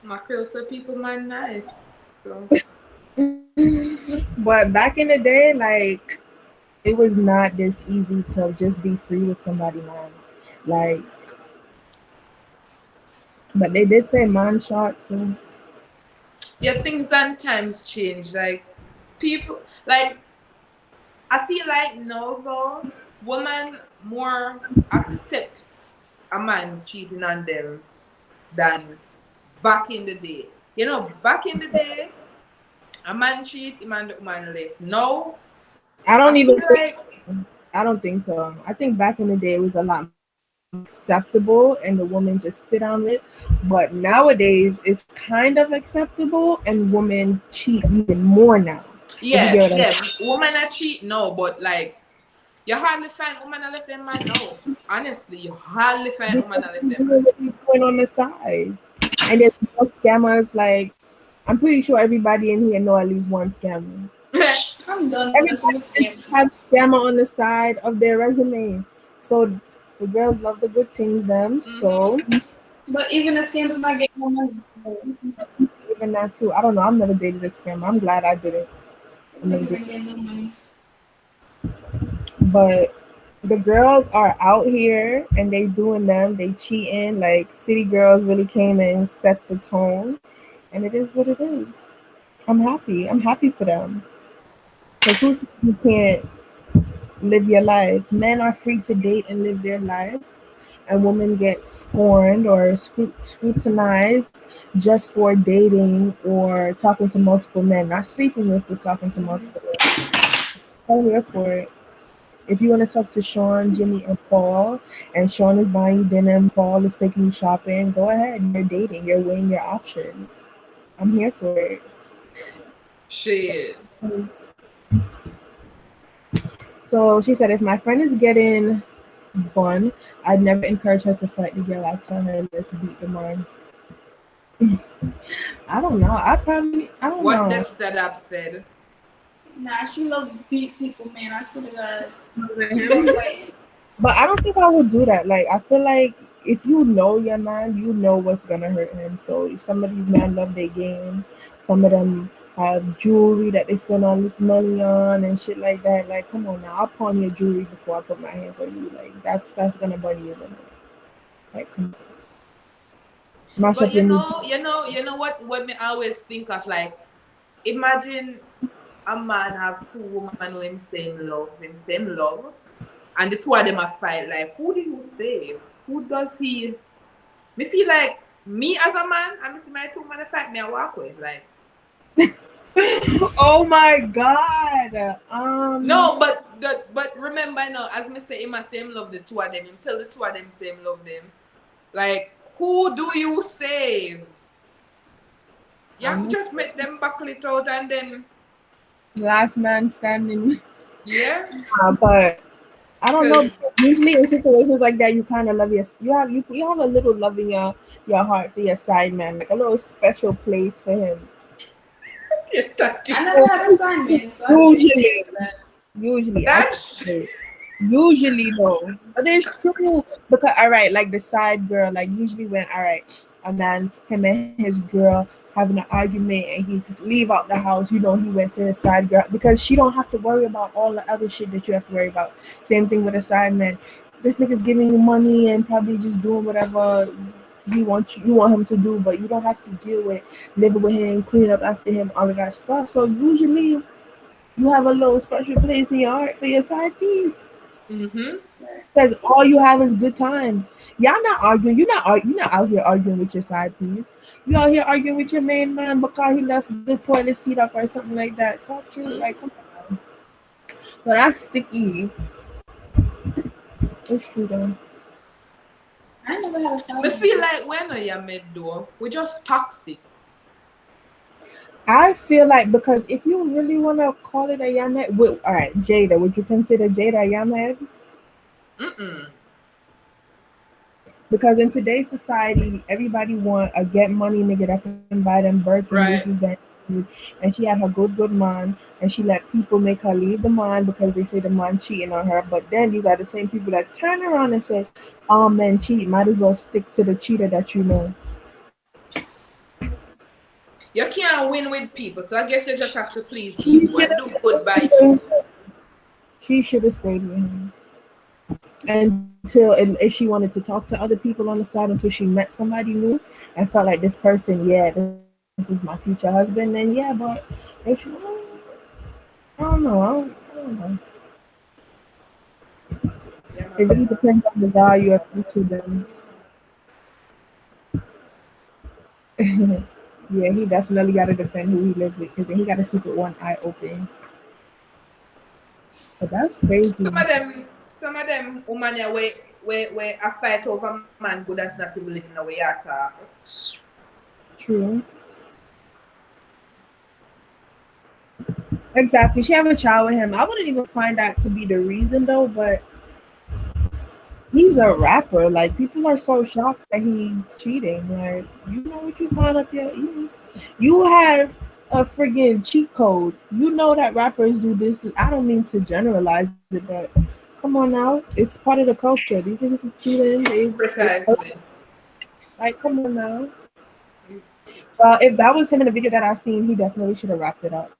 my girl said people man nice. So but back in the day, like it was not this easy to just be free with somebody, man. Like, but they did say man shot, so yeah, things and times change. Like people, like I feel like now though, women more accept a man cheating on them than back in the day. You know, back in the day, a man cheat, a man left. No, I don't think so. I think back in the day it was a lot acceptable and the woman just sit on it, but nowadays it's kind of acceptable and women cheat even more now. Yeah, women are cheat no, but like you hardly find women that left them man no. Honestly, you hardly find women that left them man. Going on the side, and there's more scammers. Like I'm pretty sure everybody in here know at least one scammer. I'm done with scammers. Have scammer on the side of their resume, so the girls love the good things. Them so. But even the scammers not getting more money. So. Even that too. I don't know. I've never dated a scammer. I'm glad I didn't. But the girls are out here and they doing them. They cheating. Like City Girls really came and set the tone, and it is what it is. I'm happy. I'm happy for them. Because who says you can't live your life? Men are free to date and live their life. a woman gets scorned or scrutinized just for dating or talking to multiple men, not sleeping with, but talking to multiple men. I'm here for it. If you want to talk to Sean, Jimmy, and Paul, and Sean is buying you dinner and Paul is taking you shopping, go ahead. You're dating. You're weighing your options. I'm here for it. Shit. So she said, if my friend is getting bun, I'd never encourage her to fight the girl. I'd tell her let's beat the man. I don't know. I don't What know. does that have said? Nah, she love to beat people, man. I swear to God. But I don't think I would do that. Like, I feel like if you know your man, you know what's gonna hurt him. So if some of these men love their game, some of them have jewelry that they spend all this money on and shit like that. Like, come on now, I'll pawn your jewelry before I put my hands on you. Like, that's gonna burn you. Like, come on. Mash But up your you knee. know what me always think of, like, imagine a man have two women with him same love, and the two of them are fight. Like, who do you save? Who does he? Me feel like me as a man, I see my two men fight, me I walk with. Like, Oh my god. no, but remember now, as me say, him a same love the two of them. Him tell the two of them same love them. Like, who do you save? You have to just make them buckle it out and then Last man standing. yeah. But I don't know. 'Cause Usually in situations like that, you kind of love you have a little love in your heart for your side man, like a little special place for him. I never had assignments, so I Usually, for that. usually, that's usually though, but it's true because all right, like the side girl, like usually when all right, a man, him and his girl having an argument and he leave out the house, you know, he went to his side girl because she don't have to worry about all the other shit that you have to worry about. Same thing with a side man. This nigga's giving you money and probably just doing whatever you want him to do, but you don't have to deal with living with him, cleaning up after him, all of that stuff. So usually you have a little special place in your heart for your side piece. Because all you have is good times. Y'all not arguing. You're not out here arguing with your side piece. You out here arguing with your main man because he left the toilet seat up or something like that. Talk true. Like, come on. But that's sticky. It's true though. I never had assignments. I feel like when I am made though, we just toxic. I feel like because if you really want to call it a yamhead, all right, Jada, would you consider Jada a yamhead? Because in today's society, everybody want a get money nigga that can buy them Birkin, Right. this is that. And she had her good man, and she let people make her leave the man because they say the man cheating on her. But then you got the same people that turn around and say, "Oh, men cheat. Might as well stick to the cheater that you know." You can't win with people, so I guess you just have to please people and do good by you. She should have stayed with him until if she wanted to talk to other people on the side until she met somebody new and felt like this person, yeah, this is my future husband. Then yeah, but if she, I don't know, I don't know. It really depends on the value of each of them. Yeah, he definitely got to defend who he lives with because then he got to sleep with one eye open. But that's crazy. Some of them women yeah, where a fight over man good as not even living away attack. True. Exactly. She have a child with him. I wouldn't even find that to be the reason though, but he's a rapper. Like people are so shocked that he's cheating. Like you know what you find up here. You have a friggin' cheat code. You know that rappers do this. I don't mean to generalize it, but come on now, it's part of the culture. These niggas are cheating. Precisely. Like come on now. Well, if that was him in the video that I seen, he definitely should have wrapped it up.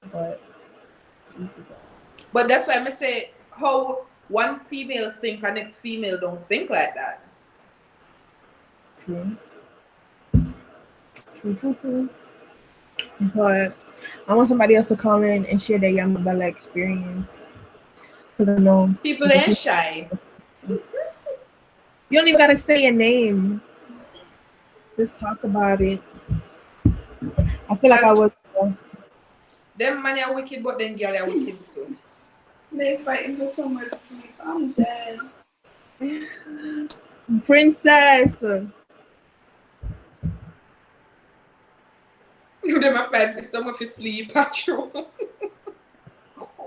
But that's why I say how one female think and next female don't think like that. True. True. But I want somebody else to call in and share their YAMABELLA experience. Because I know people ain't shy. You don't even gotta say a name. Just talk about it. I feel like I was. Them man are wicked, but then girl are wicked too. They fighting for somewhere to sleep. I'm dead. Princess. Them a fight for someone to sleep, Patrol.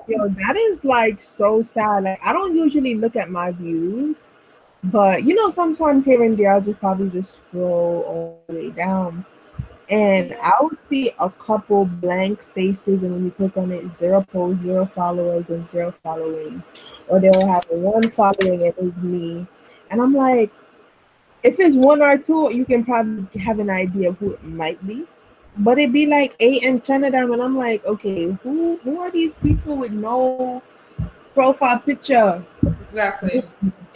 Yo, that is like so sad. Like I don't usually look at my views, but you know, sometimes here and there I'll just probably just scroll all the way down. And I'll see a couple blank faces, and when you click on it, 0 posts, 0 followers, and 0 following. Or they'll have 1 following and it's me. And I'm like, if it's 1 or 2, you can probably have an idea of who it might be. But it'd be like 8 and 10 of them, and I'm like, okay, who are these people with no profile picture? Exactly.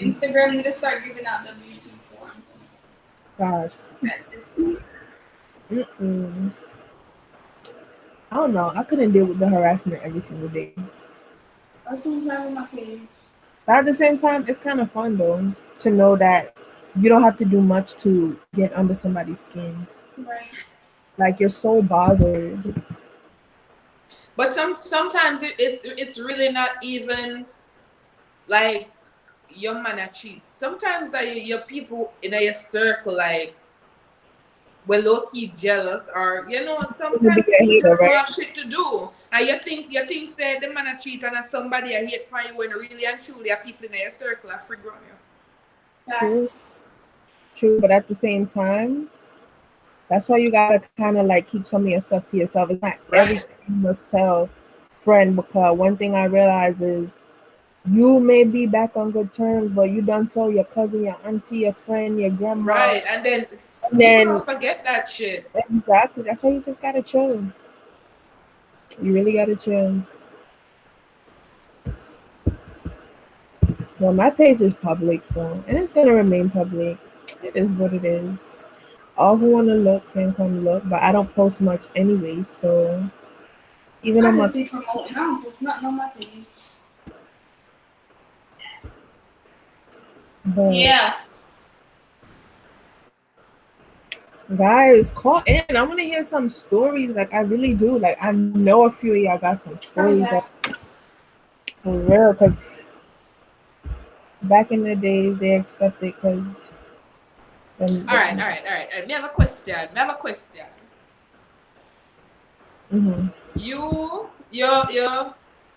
Instagram need to start giving out them YouTube forms. Gosh. Mm-mm. I don't know. I couldn't deal with the harassment every single day. That's what I'm having my page. But at the same time, it's kind of fun though to know that you don't have to do much to get under somebody's skin. Right. Like you're so bothered. But sometimes it's really not even like your man a cheat. Sometimes your people in your circle like we're low key jealous, or you know, sometimes you just don't have shit to do, and you think say the man a cheat and somebody a hate for you when really and truly are people in your circle are free grown you. True, but at the same time, that's why you gotta kind of like keep some of your stuff to yourself. It's not everything you must tell friend, because one thing I realize is you may be back on good terms, but you don't tell your cousin, your auntie, your friend, your grandma. Right, and then people don't forget that shit. Exactly. That's why you just gotta chill. You really gotta chill. Well, my page is public, so and it's gonna remain public. It is what it is. All who wanna look can come look, but I don't post much anyway, so even on my be promoting, I don't post nothing on my page. but yeah. Guys, call in. I want to hear some stories. Like I really do. Like I know a few of y'all got some stories. Like, for real, because back in the days they accepted because. All right. Me have a question. Mm-hmm. You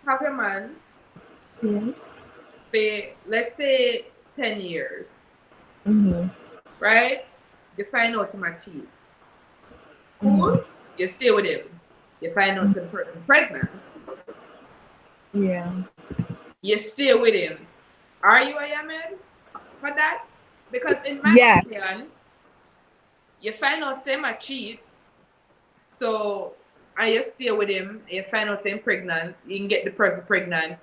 have a man. Yes. For let's say 10 years. Mm-hmm. Right? You find out him a cheat. Cool. Mm-hmm. You stay with him. You find out the person pregnant. Yeah. You stay with him. Are you a yaman for that? Because in my opinion, you find out him a cheat. So and you stay with him, you find out him pregnant, you can get the person pregnant.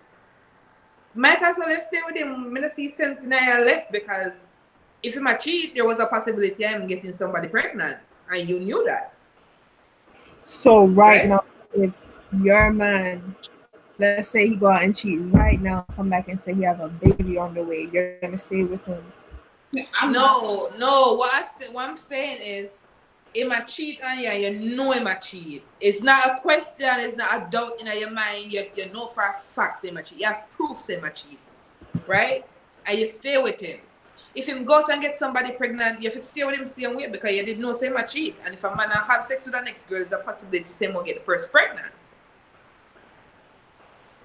Might as well stay with him. I don't see sense in your left, because if him a cheat, there was a possibility of him getting somebody pregnant, and you knew that. So right now, if your man, let's say he go out and cheat right now, come back and say he have a baby on the way, you're gonna stay with him? No. What I'm saying is, him a cheat on you, you know him a cheat. It's not a question, it's not a doubt in your mind. You know for a fact him a cheat. You have proof him a cheat, right? And you stay with him. If him go out and get somebody pregnant, you have to stay with him same way, because you didn't know him a cheat. And if a man have sex with the next girl, there's a possibility same will get the first pregnant.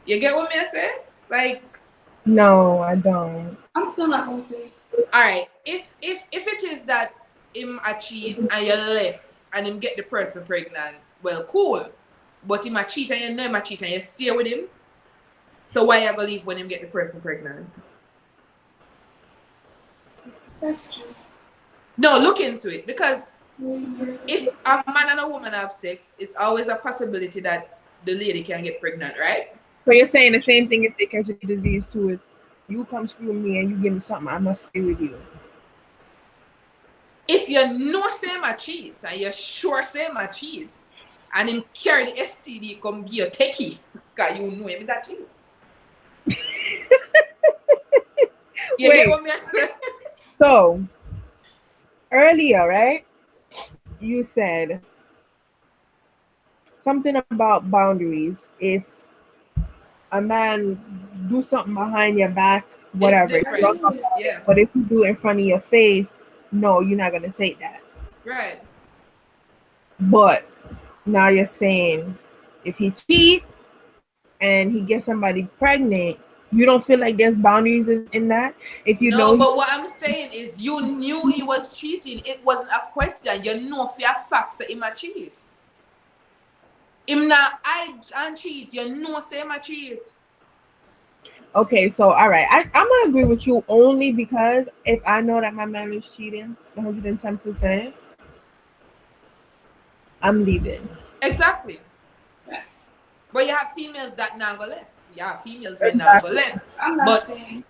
You get what me I say? Like, no, I don't. I'm still not gonna say. All right, if it is that him a cheat and you left and him get the person pregnant, well, cool. But him a cheat and you know him a cheat and you stay with him, so why you gonna leave when him get the person pregnant? That's true. No, look into it, because if a man and a woman have sex, it's always a possibility that the lady can get pregnant, right? So you're saying the same thing if they catch a disease too. If you come screw me and you give me something, I must stay with you. If you know same a cheat and you're sure same a cheat, and him carry the STD come be a techie, because you know him that cheat. You get what me say? So earlier, right? You said something about boundaries. If a man do something behind your back, It's whatever. different. Yeah. But if you do it in front of your face, no, you're not gonna take that. Right. But now you're saying if he cheat and he gets somebody pregnant, you don't feel like there's boundaries in that? If you know No, but what I'm saying is you knew he was cheating. It wasn't a question. You know for your facts that he might cheat. Him not I and cheat. You know say him a cheat. okay, so all right, I'm gonna agree with you only because if I know that my man is cheating 110%, I'm leaving. Exactly. Yeah. But you have females that now go left. Yeah, females will now go left. I'm not saying.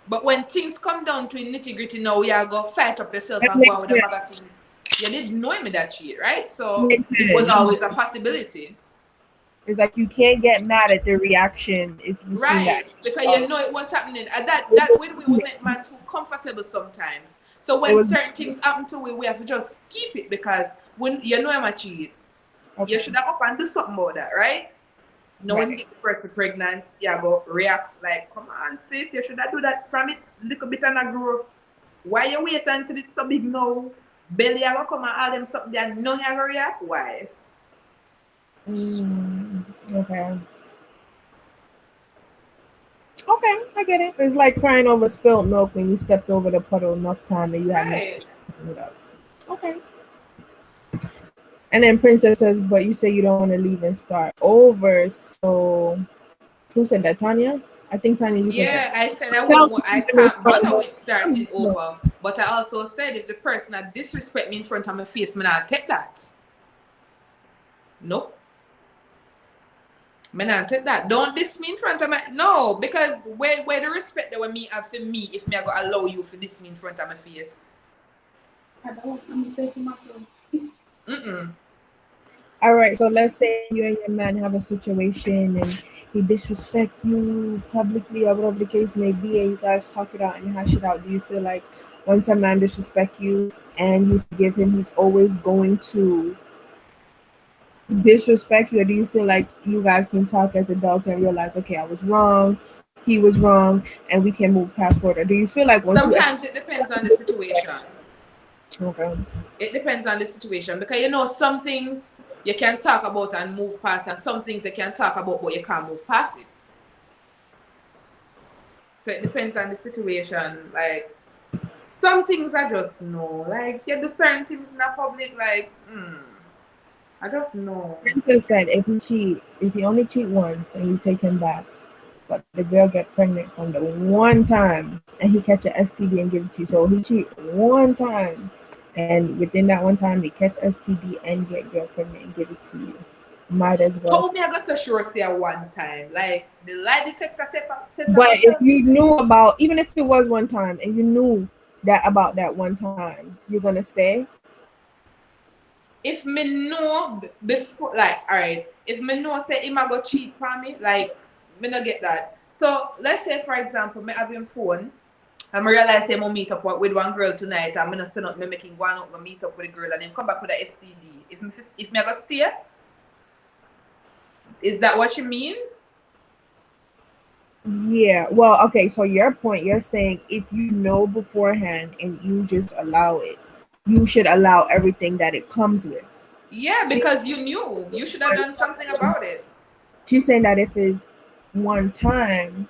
But when things come down to nitty gritty now, you are go fight up yourself That and go makes on with the sense. bag of things. You didn't know him in that cheat, right? So Makes it was sense. always a possibility. It's like you can't get mad at the reaction if you see that. Right. Because you know it was happening. And that when we make man too comfortable sometimes. So when certain things happen to we have to just keep it because when you know I'm a cheat, you should have up and do something about that, right? No one get the person pregnant, you go react like, come on, sis, you should have do that from it little bit and a grow. Why you wait until it's so big now? Belly you go come and all them something there, none you go react? Why? Okay. Okay, I get it. It's like crying over spilled milk when you stepped over the puddle enough time that you had Right. it up. Okay. And then Princess says, but you say you don't want to leave and start over. So who said that? Tanya? I think Tanya, you said that. Yeah, I said I can't bother with starting over. But I also said if the person that disrespect me in front of my face, me not take that. Nope. Me not take that. Don't diss me in front of me. No, because where the respect that when me have for me if me I go allow you for diss me in front of my face. I don't. I'm gonna say to myself. All right, so let's say you and your man have a situation and he disrespect you publicly or whatever the case may be, and you guys talk it out and hash it out. Do you feel like once a man disrespect you and you forgive him, he's always going to disrespect you, or do you feel like you guys can talk as adults and realize, okay, I was wrong, he was wrong, and we can move past forward? Or do you feel like once sometimes it depends on the situation. Okay. It depends on the situation because you know some things you can talk about and move past, and some things you can talk about but you can't move past it. So it depends on the situation. Like some things I just know. Like you do certain things in the public, like I just know. Princess said if he only cheat once and you take him back, but the girl get pregnant from the one time and he catch a STD and give it to you. So he cheat one time and within that one time they catch STD and get girl pregnant and give it to you. Might as well. How me I got so sure say one time? Like the lie detector test. But if you knew about, even if it was one time and you knew that about that one time, you're gonna stay? If me know before, like, all right, if me know say him a go cheat for me, like, me not get that. So let's say for example, me have him phone, and I realize I'm gonna meet up with one girl tonight, and I'm gonna send up me making go out go meet up with a girl, and then come back with a STD. If me I go stay, is that what you mean? Yeah. Well, okay. So your point, you're saying if you know beforehand and you just allow it, you should allow everything that it comes with. Yeah, because you knew. You should have done something about it. She's saying that if it's one time.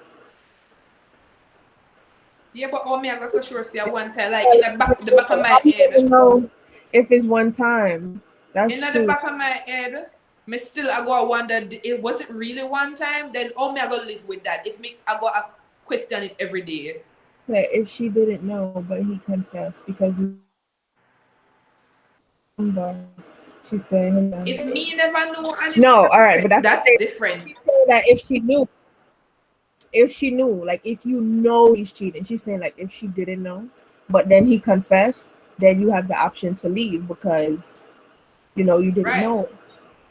Yeah, but me I got so sure say one time, like in the back of my head. No, if it's one time, that's in true. the back of my head, me still I go wonder was it really one time? Then me I go live with that. If me I go question it every day. Yeah, if she didn't know, but he confessed because she said if me never know, no, all right, but that's different. She said that if she knew, like if you know he's cheating, she's saying like if she didn't know, but then he confessed, then you have the option to leave because you know you didn't know.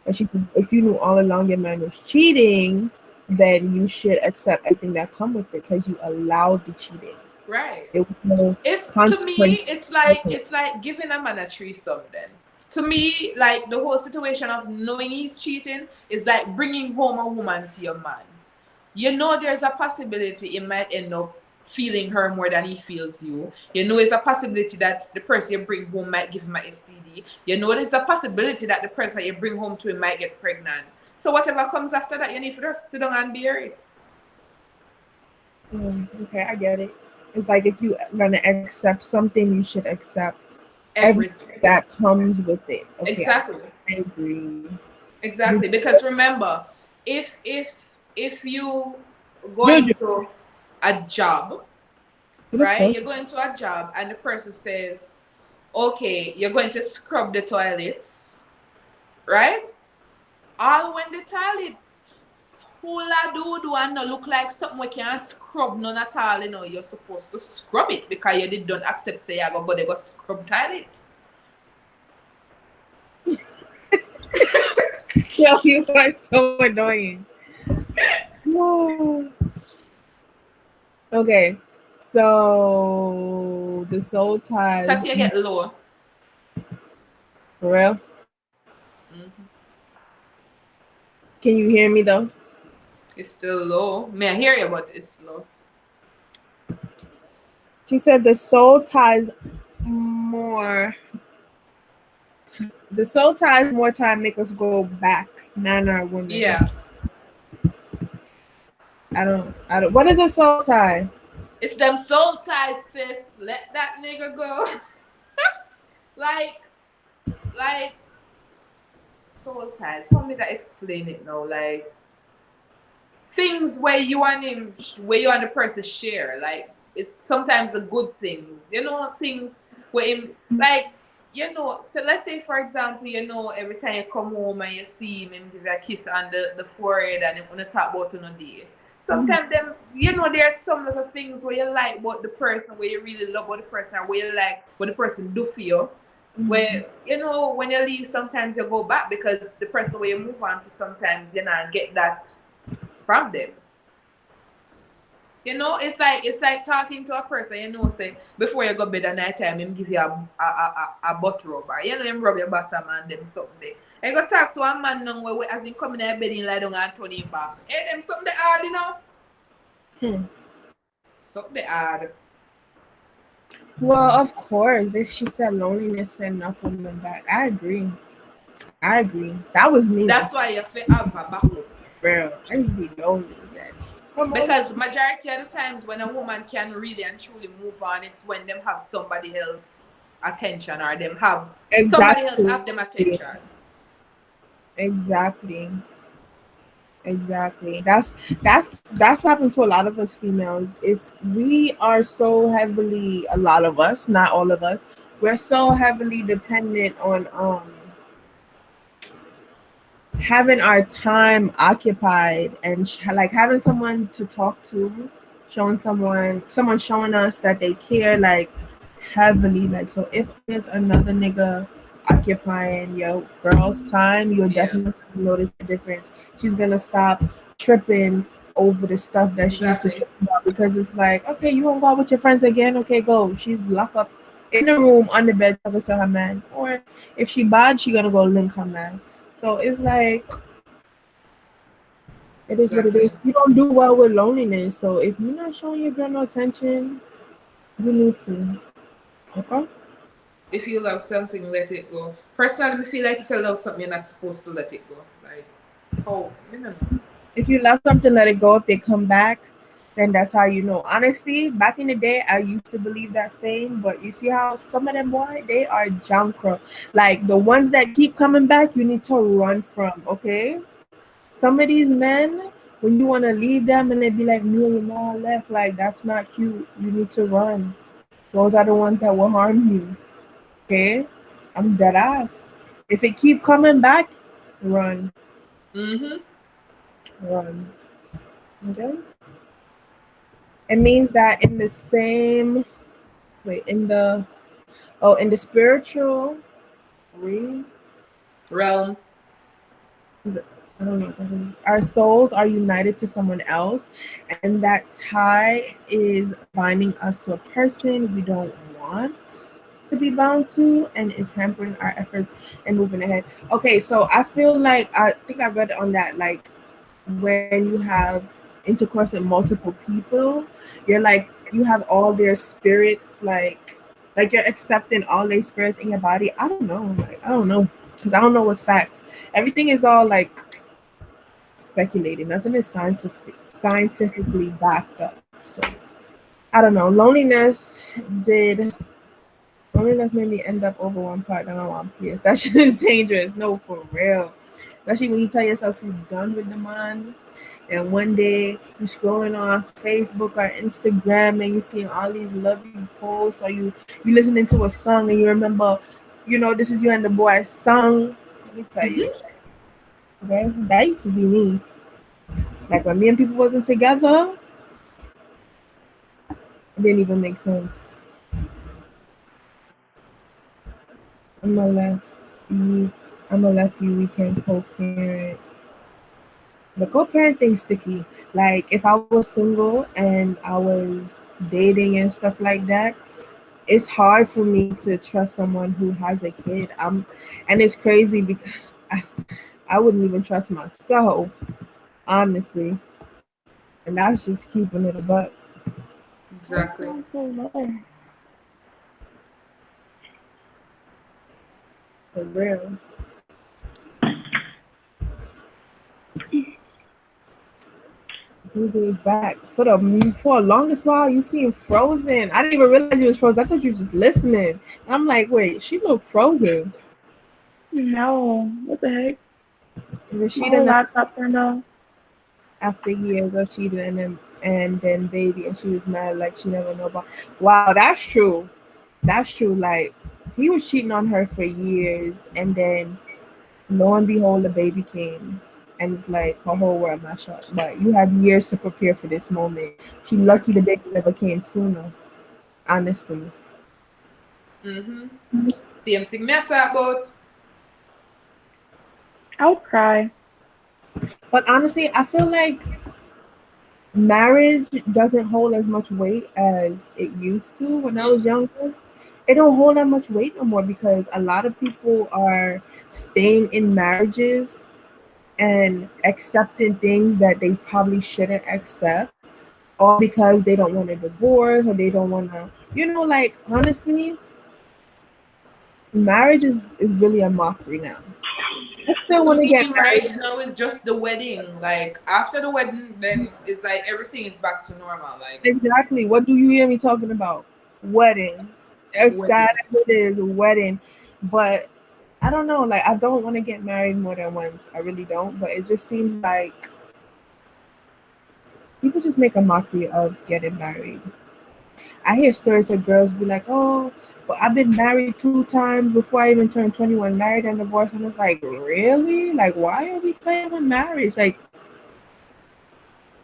But if you knew all along your man was cheating, then you should accept everything that come with it because you allowed the cheating. Right. It was no It's to me, consequence. it's like giving a man a threesome. Then to me, like the whole situation of knowing he's cheating is like bringing home a woman to your man. You know, there's a possibility it might end up feeling her more than he feels you. You know, it's a possibility that the person you bring home might give him a STD. You know, there's a possibility that the person you bring home to him might get pregnant. So whatever comes after that, you need to just sit down and bear it. Okay, I get it. It's like if you're gonna accept something, you should accept Everything. everything that comes with it. Okay, Exactly. I agree. Exactly. Because remember, if you go Juju, into a job, you look right? so- You're going to a job and the person says, okay, you're going to scrub the toilets, right? All when the toilet full of doo and no look like something we can't scrub none at all, you know, you're supposed to scrub it because you did don't accept say you go they go scrub toilet. Yo, you are so annoying. Whoa. Okay, so the soul ties. Tattie, you get low. For real? Mm-hmm. Can you hear me though? It's still low. May I hear you, but it's low. She said the soul ties more. The soul ties more time make us go back, man or women. Yeah. I don't. What is a soul tie? It's them soul ties, sis. Let that nigga go. like soul ties. How me to explain it now? Like things where you and him, where you and the person share. Like it's sometimes the good things. You know, things where him like. You know, so let's say for example, you know, every time you come home and you see him give you a kiss on the forehead and him wanna talk about on a day. Sometimes them, you know, there's some little things where you like about the person, where you really love about the person, or where you like what the person do for you. Where, you know, when you leave, sometimes you go back because the person where you move on to, sometimes you not get that from them. You know, it's like talking to a person, you know, say before you go bed at night time, him give you a butt rubber. You know, him rub your bottom and them something there. And you go talk to a man now where as he come in the bed, he lie down and turn him back. Hey, them something they hard, you know? Something they hard. Well, of course. She said loneliness send enough women back. I agree. That was me. That's why you feel have a backup. Real. I used to be lonely. Yes. Because majority of the times when a woman can really and truly move on, it's when them have somebody else attention or them have somebody else have them attention. Exactly. That's what happened to a lot of us females. Is we are so heavily, a lot of us, not all of us, we're so heavily dependent on having our time occupied and like having someone to talk to, showing someone showing us that they care, like heavily. Like, so if there's another nigga occupying your girl's time, you'll definitely notice the difference. She's gonna stop tripping over the stuff that she used to trip about, because it's like, okay, you wanna go out with your friends again? Okay, go. She's locked up in the room on the bed talking to her man. Or if she bad, she gonna go link her man. So it's like, it is what it is. You don't do well with loneliness. So if you're not showing your girl no attention, you need to. Okay? If you love something, let it go. Personally, I feel like if you love something, you're not supposed to let it go. Like, oh, you know. If you love something, let it go. If they come back, then that's how you know. Honestly, back in the day, I used to believe that same, but you see how some of them, boy, they are junkro. Like the ones that keep coming back, you need to run from, okay? Some of these men, when you want to leave them and they be like, me and your mom left, like that's not cute. You need to run. Those are the ones that will harm you. Okay? I'm dead ass. If it keep coming back, run. Run. Okay? It means that in the same in the spiritual realm. Realm. I don't know what that is. Our souls are united to someone else, and that tie is binding us to a person we don't want to be bound to, and is hampering our efforts and moving ahead. Okay, so I feel like I think I read on that, like when you have intercourse with multiple people, you're like you have all their spirits, like you're accepting all their spirits in your body. I don't know, like I don't know, because I don't know what's facts. Everything is all like speculating. Nothing is scientifically backed up. So I don't know. Did loneliness made me end up over one partner on one PS. That shit is dangerous. No, for real. Especially when you tell yourself you're done with the man, and one day you're scrolling on Facebook or Instagram and you're seeing all these lovely posts, or you listening to a song and you remember, this is you and the boy's song. Let me tell you, okay, that used to be me. Like when me and people wasn't together, it didn't even make sense. I'm gonna left you. I'm gonna left you. We can co-parent. The co-parent thing's sticky. Like if I was single and I was dating and stuff like that, it's hard for me to trust someone who has a kid. And it's crazy because I, I wouldn't even trust myself, honestly. And that's just keeping it a buck. Exactly. For real. Google is back. For a longest while, you seeing Frozen. I didn't even realize you was Frozen. I thought you were just listening. And I'm like, wait, she looked Frozen. No, what the heck? My Rashida whole never, laptop turned off. after years of cheating and then baby, and she was mad like she never know about. Wow, that's true. That's true. Like he was cheating on her for years, and then lo and behold, the baby came, and it's like her whole world mashed up. But you have years to prepare for this moment. She lucky the baby never came sooner. Honestly. Mm-hmm. Same thing me I talk about. I would cry. But honestly, I feel like marriage doesn't hold as much weight as it used to when I was younger. It don't hold that much weight no more because a lot of people are staying in marriages and accepting things that they probably shouldn't accept, all because they don't want a divorce or they don't want to, like honestly, marriage is really a mockery now. I still To want to me, get married. marriage now is just the wedding. Like after the wedding, then it's like everything is back to normal. Like Exactly. What do you hear me talking about? Wedding. As sad wedding. as it is, a wedding. But I don't know. Like, I don't want to get married more than once. I really don't. But it just seems like people just make a mockery of getting married. I hear stories of girls be like, oh, but I've been married 2 times before I even turned 21, married and divorced. And it's like, really? Like, why are we playing with marriage? Like,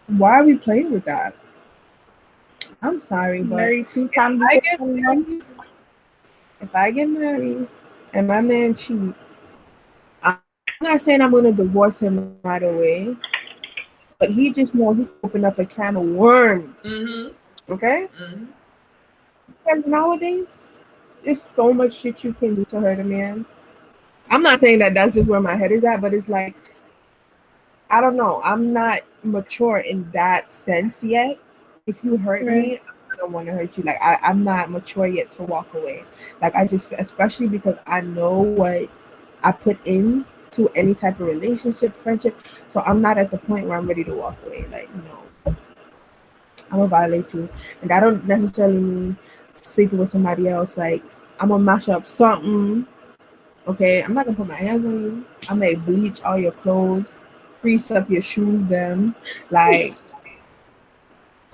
why are we playing with that? I'm sorry, but Married two if times I before get 21. married, if I get married and my man cheat, I'm not saying I'm gonna divorce him right away, but he just know he opened up a can of worms. Mm-hmm. Okay? Mm-hmm. Because nowadays, there's so much shit you can do to hurt a man. I'm not saying that that's just where my head is at, but it's like I don't know. I'm not mature in that sense yet. If you hurt Right. me, I don't want to hurt you. Like I'm not mature yet to walk away. Like I just, especially because I know what I put in to any type of relationship, friendship. So I'm not at the point where I'm ready to walk away. Like no, I'm gonna violate you, and that don't necessarily mean sleeping with somebody else. Like I'm gonna mash up something. Okay, I'm not gonna put my hands on you. I may bleach all your clothes, grease up your shoes, them, like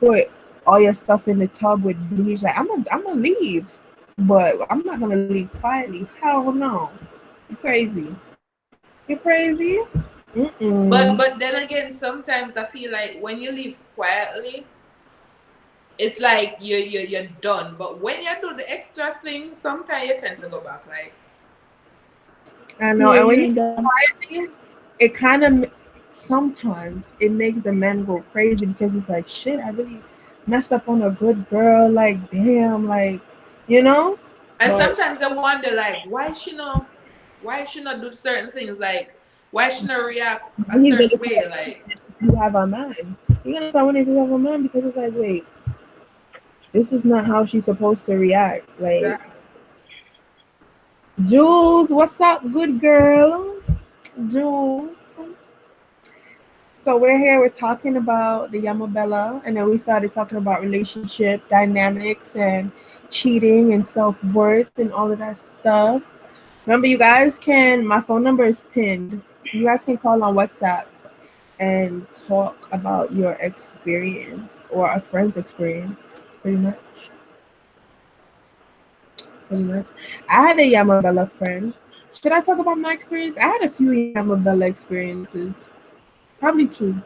put all your stuff in the tub with bleach. Like I'm gonna leave, but I'm not gonna leave quietly. Hell no, you crazy. You crazy? Mm-mm. But then again, sometimes I feel like when you leave quietly, it's like you're done. But when you do the extra things, sometimes you tend to go back. Like I know, Yeah, and you when you ain't done. quietly, it kind of sometimes it makes the men go crazy because it's like, shit, I really messed up on a good girl. Like, damn, like, you know? And But sometimes I wonder, like, why she not do certain things? Like, why she not react a he's gonna certain start way? Like, if you have a man. You're gonna start wondering if you have a man because it's like, wait, this is not how she's supposed to react. Like, exactly. Jules, what's up, good girl? Jules. So we're here, we're talking about the Yamabella, and then we started talking about relationship dynamics and cheating and self-worth and all of that stuff. Remember, you guys can, my phone number is pinned. You guys can call on WhatsApp and talk about your experience or a friend's experience, pretty much. Pretty much. I had a Yamabella friend. Should I talk about my experience? I had a few Yamabella experiences. Probably two.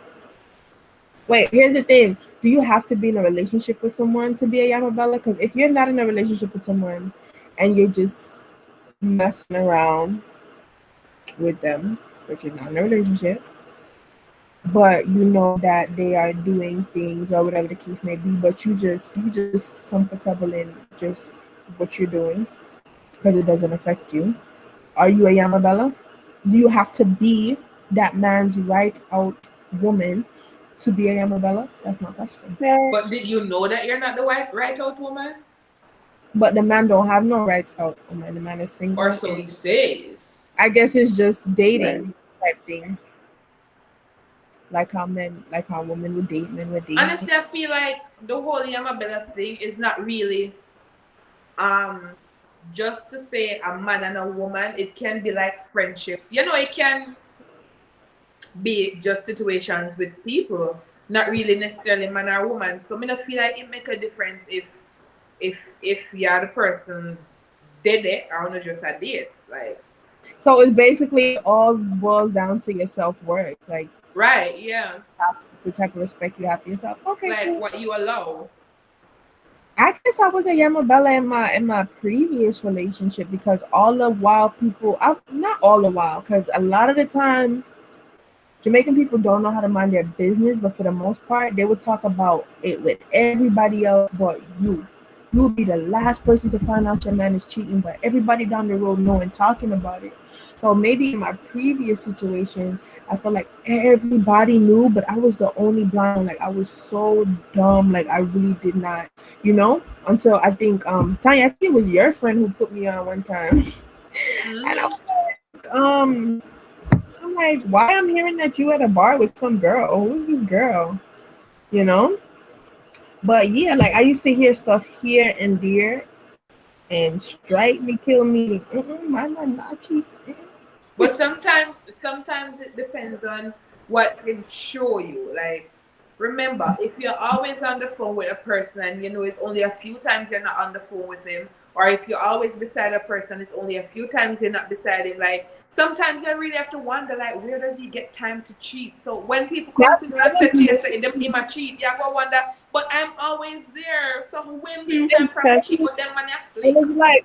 Wait, here's the thing. Do you have to be in a relationship with someone to be a Yamabella? Because if you're not in a relationship with someone and you're just messing around with them, which is not in a relationship, but you know that they are doing things or whatever the case may be, but you just comfortable in just what you're doing because it doesn't affect you. Are you a Yamabella? Do you have to be that man's right out woman to be a Yamabella? That's my question. Yeah. But did you know that you're not the right out woman? But the man don't have no right out woman. The man is Or single so he and says. I guess it's just Right. dating type thing. Like how women would date, men would date. Honestly, I feel like the whole Yamabella thing is not really um just to say a man and a woman. It can be like friendships. You know, it can be just situations with people, not really necessarily man or woman. So I don't feel like it make a difference if you're the person did it or not just a date. Like, So it's basically all boils down to your self worth, like right, yeah. the type of respect you have for yourself. Okay, Like cool. what you allow. I guess I was a Yamabella in my previous relationship because all the while not all the while, because a lot of the times Jamaican people don't know how to mind their business, but for the most part, they would talk about it with everybody else but you. You would be the last person to find out your man is cheating, but everybody down the road know and talking about it. So maybe in my previous situation, I felt like everybody knew, but I was the only blind one. Like I was so dumb. Like I really did not, until I think Tanya, I think it was your friend who put me on one time. And I Mm-hmm. was like, I'm like, why I'm hearing that you at a bar with some girl? Oh, who's this girl? You know? But yeah, like I used to hear stuff here and there and strike me, kill me. I'm not cheap. But sometimes it depends on what him show you. Like, remember, if you're always on the phone with a person and you know it's only a few times you're not on the phone with him, or if you're always beside a person, it's only a few times you're not beside him. Like, sometimes you really have to wonder, like, where does he get time to cheat? So when people come to you and say to you, say them him a cheat, you go wonder. But I'm always there, so when get time for him to cheat? But then when you It sleep, was like,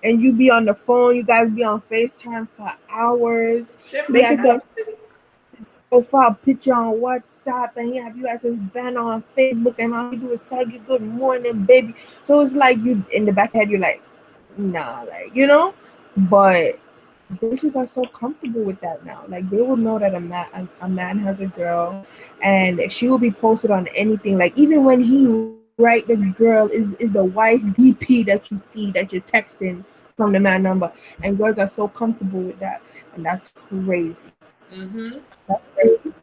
and you be on the phone, you guys be on FaceTime for hours. them He Make man it has up. his asleep. profile picture on WhatsApp and he have you as his banner on Facebook and all you do is tell you good morning, baby. So it's like you in the back head, you're like, nah, like, but bitches are so comfortable with that now. Like they will know that a man has a girl and she will be posted on anything. Like even when he write the girl is the wife DP that you see that you're texting from the man number. And girls are so comfortable with that. And that's crazy. Mm-hmm. That's crazy.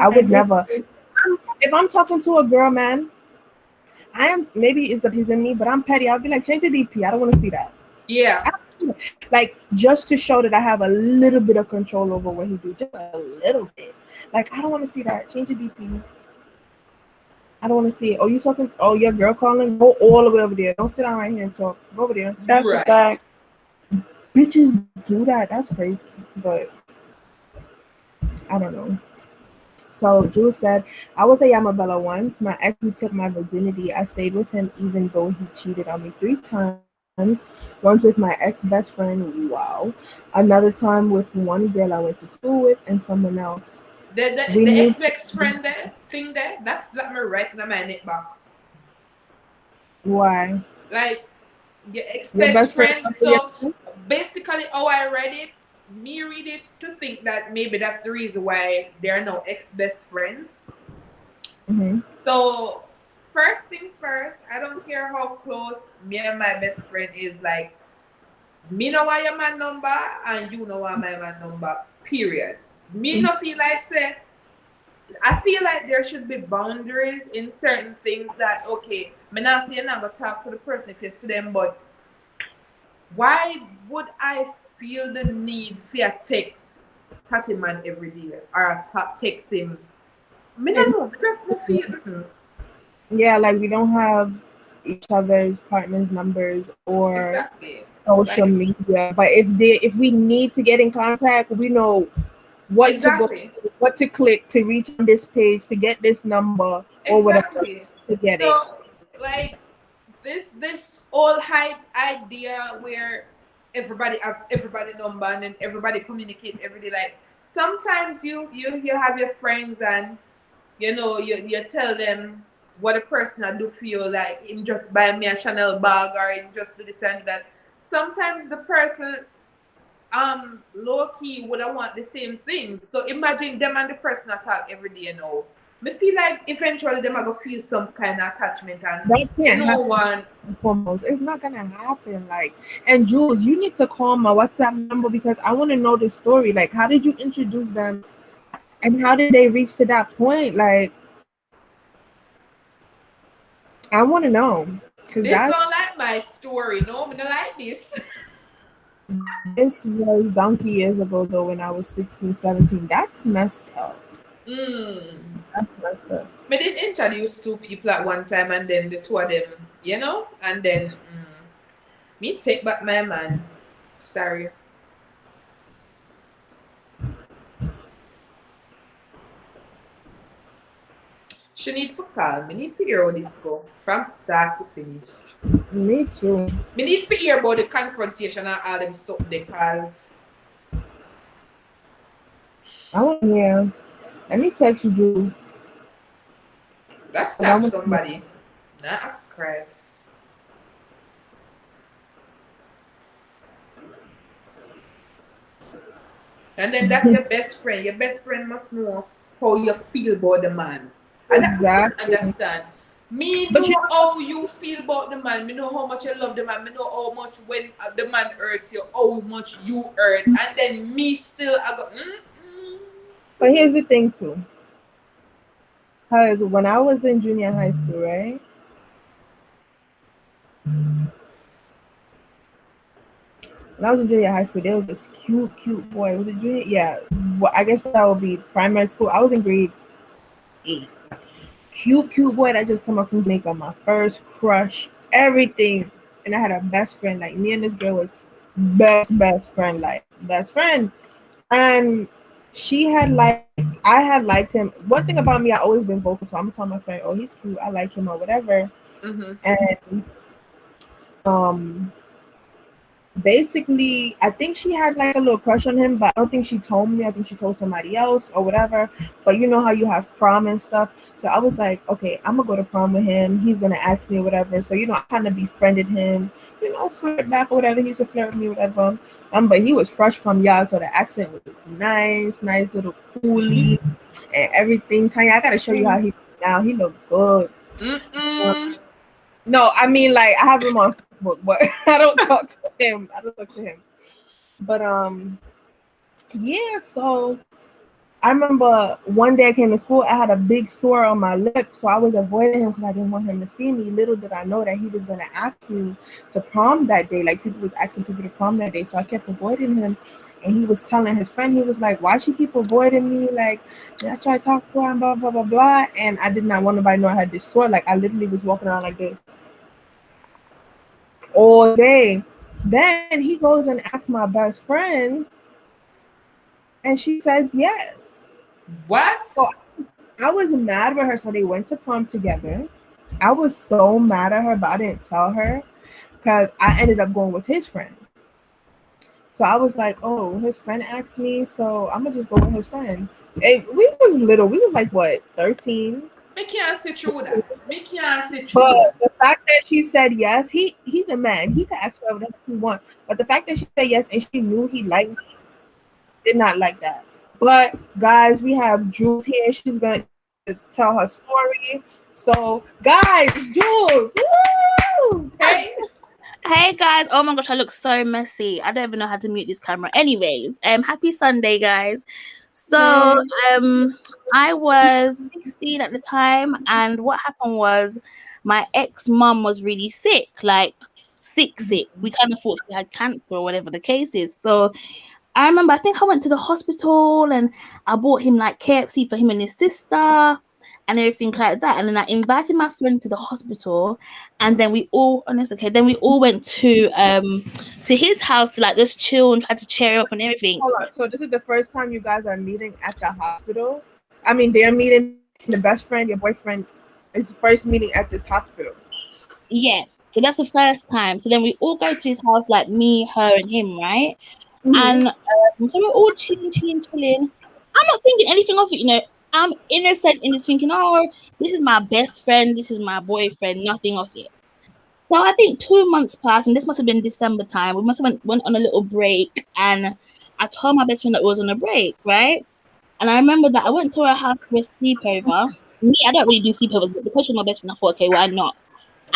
I would never if I'm talking to a girl, man, I am maybe it's the piece in me, but I'm petty. I'll be like, change your DP. I don't want to see that. Yeah. Like just to show that I have a little bit of control over what he do, just a little bit. Like I don't want to see that. Change your DP. I don't want to see it. Oh, you talking? Oh, your girl calling? Go all the way over there. Don't sit down right here and talk. Go over there. That's a Right. fact. Bitches do that. That's crazy. But I don't know. So Jules said, I was a Yamabella once. My ex who took my virginity. I stayed with him even though he cheated on me 3 times. Once with my ex best friend. Wow. Another time with one girl I went to school with and someone else. The ex-best friend there, thing there, that's like me right in my neck back. Why? Like your Your ex-best best friend? friend. So basically how I read it, me read it to think that maybe that's the reason why they're now ex-best friends. Mm-hmm. So first thing first, I don't care how close me and my best friend is, like me know why your man number and you know why my man number, period. Me no feel like say, I feel like there should be boundaries in certain things that, okay, me not say you're not gonna talk to the person if you see them, but why would I feel the need for a text Tattie man every day or a text him? Me don't know, just no feel. Yeah, like we don't have each other's partners' numbers or Exactly. social media. But if we need to get in contact, we know what to go, what to click to reach on this page to get this number or whatever to get it. Like this all hype idea where everybody have everybody number and then everybody communicate every day. Like sometimes you have your friends and you know you tell them what a person I do feel like him just buy me a Chanel bag or him just do this and that. Sometimes the person low key would have want the same things. So imagine them and the person I talk every day now. Me feel like eventually them are gonna feel some kind of attachment and that can't happen. Foremost, it's not gonna happen. Like, and Jules, you need to call my WhatsApp number because I want to know the story. Like, how did you introduce them, and how did they reach to that point? Like, I want to know. This don't like my story. No, me not like this. This was donkey years ago though, when I was 16, 17. That's messed up. That's messed up. Me did introduce two people at one time and then the two of them, you know, and then me take back my man. Sorry. She need to call. Me need to hear how this go from start to finish. Me too. Me need to hear about the confrontation and all them stuff because I want to hear. Let me text you, Jules. Let's stop somebody. Not ask Christ. And then that's your best friend. Your best friend must know how you feel about the man. And exactly. That's understand. Me know how you feel about the man. Me know how much you love the man. Me know how much when the man hurts you, how much you hurt. And then me still, I go, But here's the thing too. Because when I was in junior high school, right? When I was in junior high school, there was this cute boy. Was it junior? Yeah. Well, I guess that would be primary school. I was in grade 8. Cute boy that just come up from Jamaica. My first crush, everything. And I had a best friend. Like me and this girl was best friend. Like best friend. And she had I had liked him. One thing about me, I always been vocal, so I'm gonna tell my friend, oh, he's cute, I like him or whatever. And basically I think she had like a little crush on him, but I don't think she told me. I think she told somebody else or whatever. But you know how you have prom and stuff. So I was like, okay, I'm gonna go to prom with him. He's gonna ask me or whatever. So I kind of befriended him, flirt back or whatever. He used to flirt with me, whatever. But he was fresh from y'all, so the accent was nice little coolie and everything. Tanya, I gotta show you how he now. He look good. No, I mean, like, I have him on Facebook, but I don't talk to him. But yeah, so I remember one day I came to school, I had a big sore on my lip, so I was avoiding him because I didn't want him to see me. Little did I know that he was going to ask me to prom that day. Like, people was asking people to prom that day, so I kept avoiding him. And he was telling his friend, he was like, why she keep avoiding me? Like, did I try to talk to her and blah, blah, blah, blah. And I did not want nobody to know I had this sore. Like, I literally was walking around like this all day. Then he goes and asks my best friend, and she says yes. What? So I was mad with her. So they went to prom together. I was so mad at her, but I didn't tell her because I ended up going with his friend. So I was like, oh, his friend asked me, so I'm gonna just go with his friend. And we was little. We was like what, 13? Me can't sit through that. Me can't sit But through that. the fact that she said yes, he's a man. He could ask whatever the heck he want. But the fact that she said yes and she knew he liked me, did not like that. But guys, we have Jules here. She's gonna tell her story. So guys, Jules, woo! Hey, Hey guys, oh my gosh, I look so messy. I don't even know how to mute this camera. Anyways, happy Sunday, guys. So I was 16 at the time, and what happened was my ex-mum was really sick, like sick. We kind of thought she had cancer or whatever the case is. So I remember, I think I went to the hospital and I bought him like KFC for him and his sister and everything like that. And then I invited my friend to the hospital, and then we all, then we all went to his house to like just chill and try to cheer up and everything. Hold on. So this is the first time you guys are meeting at the hospital? I mean, they're meeting, the best friend, your boyfriend, is first meeting at this hospital. Yeah. So that's the first time. So then we all go to his house, like me, her, and him, right? And so we're all chilling. I'm not thinking anything of it, you know. I'm innocent in this, thinking, oh, this is my best friend, this is my boyfriend, nothing of it. So I think 2 months passed, and this must have been December time. We must have went on a little break, and I told my best friend that we was on a break, right? And I remember that I went to her house for a sleepover. Me, I don't really do sleepovers, but because she was my best friend, I thought, okay, why not?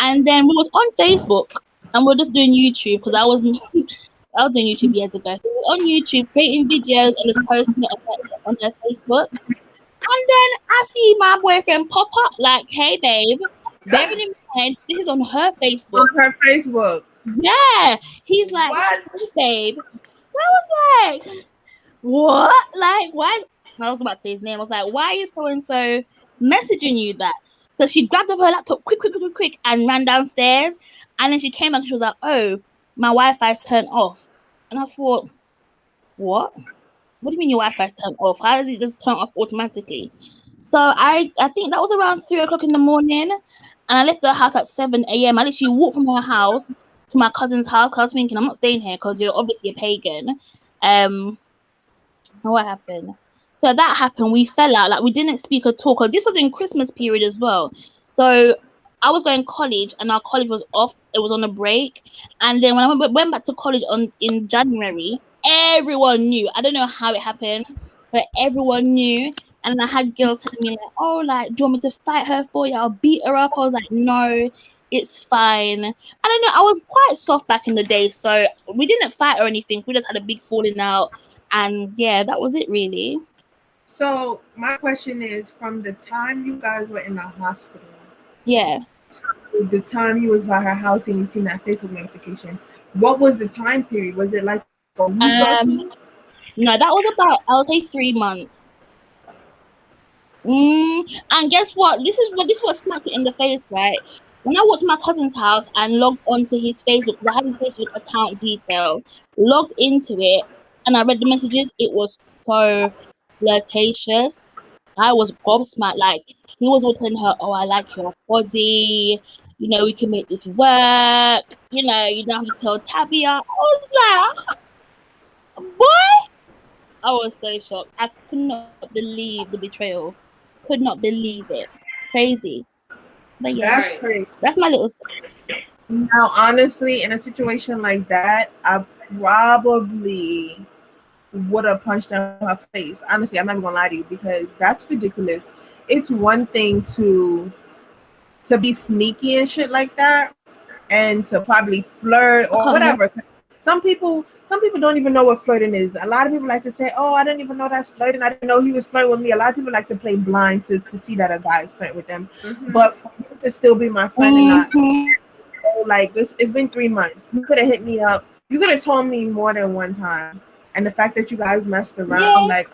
And then we was on Facebook, and we are just doing YouTube, because I was doing YouTube years ago. So we were on YouTube creating videos and just posting it on her Facebook. And then I see my boyfriend pop up like, hey, babe, bearing in mind, this is on her Facebook. On her Facebook. Yeah. He's like, what? Hey, babe. So I was like, what? Like, why? I was about to say his name. I was like, why is so-and-so messaging you that? So she grabbed up her laptop quick, and ran downstairs. And then she came back and she was like, oh, my Wi-Fi's turned off. And I thought, what? What do you mean your Wi-Fi's turned off? How does it just turn off automatically? So I think that was around 3 o'clock in the morning, and I left the house at 7 a.m. I literally walked from her house to my cousin's house because I was thinking, I'm not staying here because you're obviously a pagan. What happened? So that happened. We fell out. Like, we didn't speak at all. Because this was in Christmas period as well. So I was going to college, and our college was off. It was on a break. And then when I went back to college in January, everyone knew. I don't know how it happened, but everyone knew. And I had girls telling me, like, oh, like, do you want me to fight her for you? I'll beat her up. I was like, no, it's fine. I don't know. I was quite soft back in the day. So we didn't fight or anything. We just had a big falling out. And yeah, that was it really. So my question is, from the time you guys were in the hospital, yeah, to the time you was by her house and you seen that Facebook notification, what was the time period? Was it like a week or two? No, that was about, I would say 3 months. And guess what? This is what smacked it in the face, right? When I walked to my cousin's house and logged onto his Facebook, I had his Facebook account details, logged into it, and I read the messages. It was so flirtatious. I was gobsmacked. Like, he was all telling her, oh, I like your body. You know, we can make this work. You know, you don't have to tell Tabia. I was like, boy, I was so shocked. I could not believe the betrayal. Could not believe it. Crazy. But yeah, That's crazy. That's my little story. Now, honestly, in a situation like that, I probably would have punched her in her face. Honestly, I'm not even gonna lie to you, because that's ridiculous. It's one thing to be sneaky and shit like that, and to probably flirt or whatever. Some people don't even know what flirting is. A lot of people like to say, oh, I didn't even know that's flirting. I didn't know he was flirting with me. A lot of people like to play blind to see that a guy is flirting with them. But for you to still be my friend and not, like, this, it's been 3 months. You could have hit me up. You could have told me more than one time. And the fact that you guys messed around, like,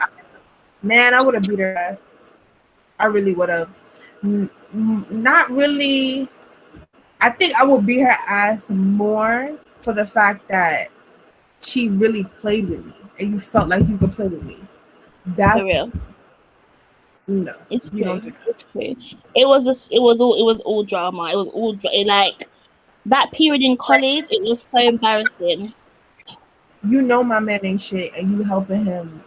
man, I would have beat her ass. I really would have. Not really. I think I would beat her ass more for the fact that she really played with me and you felt like you could play with me. That's for real. No, it's true. It's true. It was all drama. It was all like that period in college. It was so embarrassing. you know my man ain't shit, and you helping him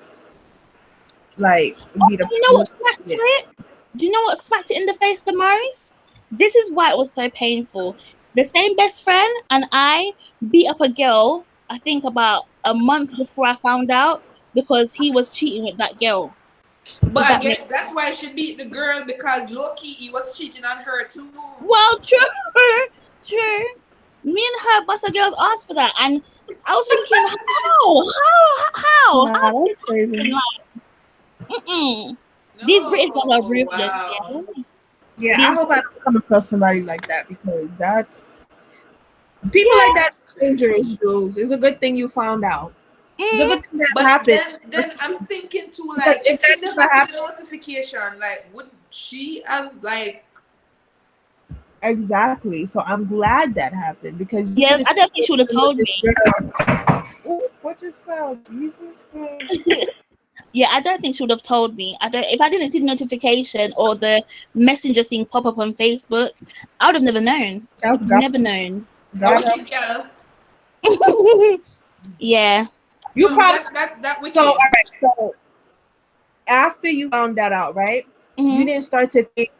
like be the You know what smacked it? Do you know what smacked it in the face the most? This is why it was so painful. The same best friend and I beat up a girl, I think about a month before I found out, because he was cheating with that girl. But Does I that make guess that's why she beat the girl, because low-key he was cheating on her too. Well, true, true. Me and her busted girls asked for that, and I was thinking, how Nah, did that's this happen? crazy. Like, mm-mm. These British girls are No, ruthless. wow. Yeah, Yeah, I these hope I don't come across somebody like that, because that's people like yeah. that are dangerous, Jules. It's a good thing you found out. It's a Mm. good thing that But happened. then I'm thinking too, Because like, if if she that never never see the happened, notification, like, would she have like? exactly. So I'm glad that happened, because you Yeah, could have I don't think she would have told this me. girl. Ooh, what just fell? Jesus Christ. Yeah, I don't think she would have told me. I don't. If I didn't see the notification or the messenger thing pop up on Facebook, I would have never known. That's God. Never known. A God. wicked girl. Yeah. You No, probably that so all wicked. right. So after you found that out, right? You Mhm. didn't start to think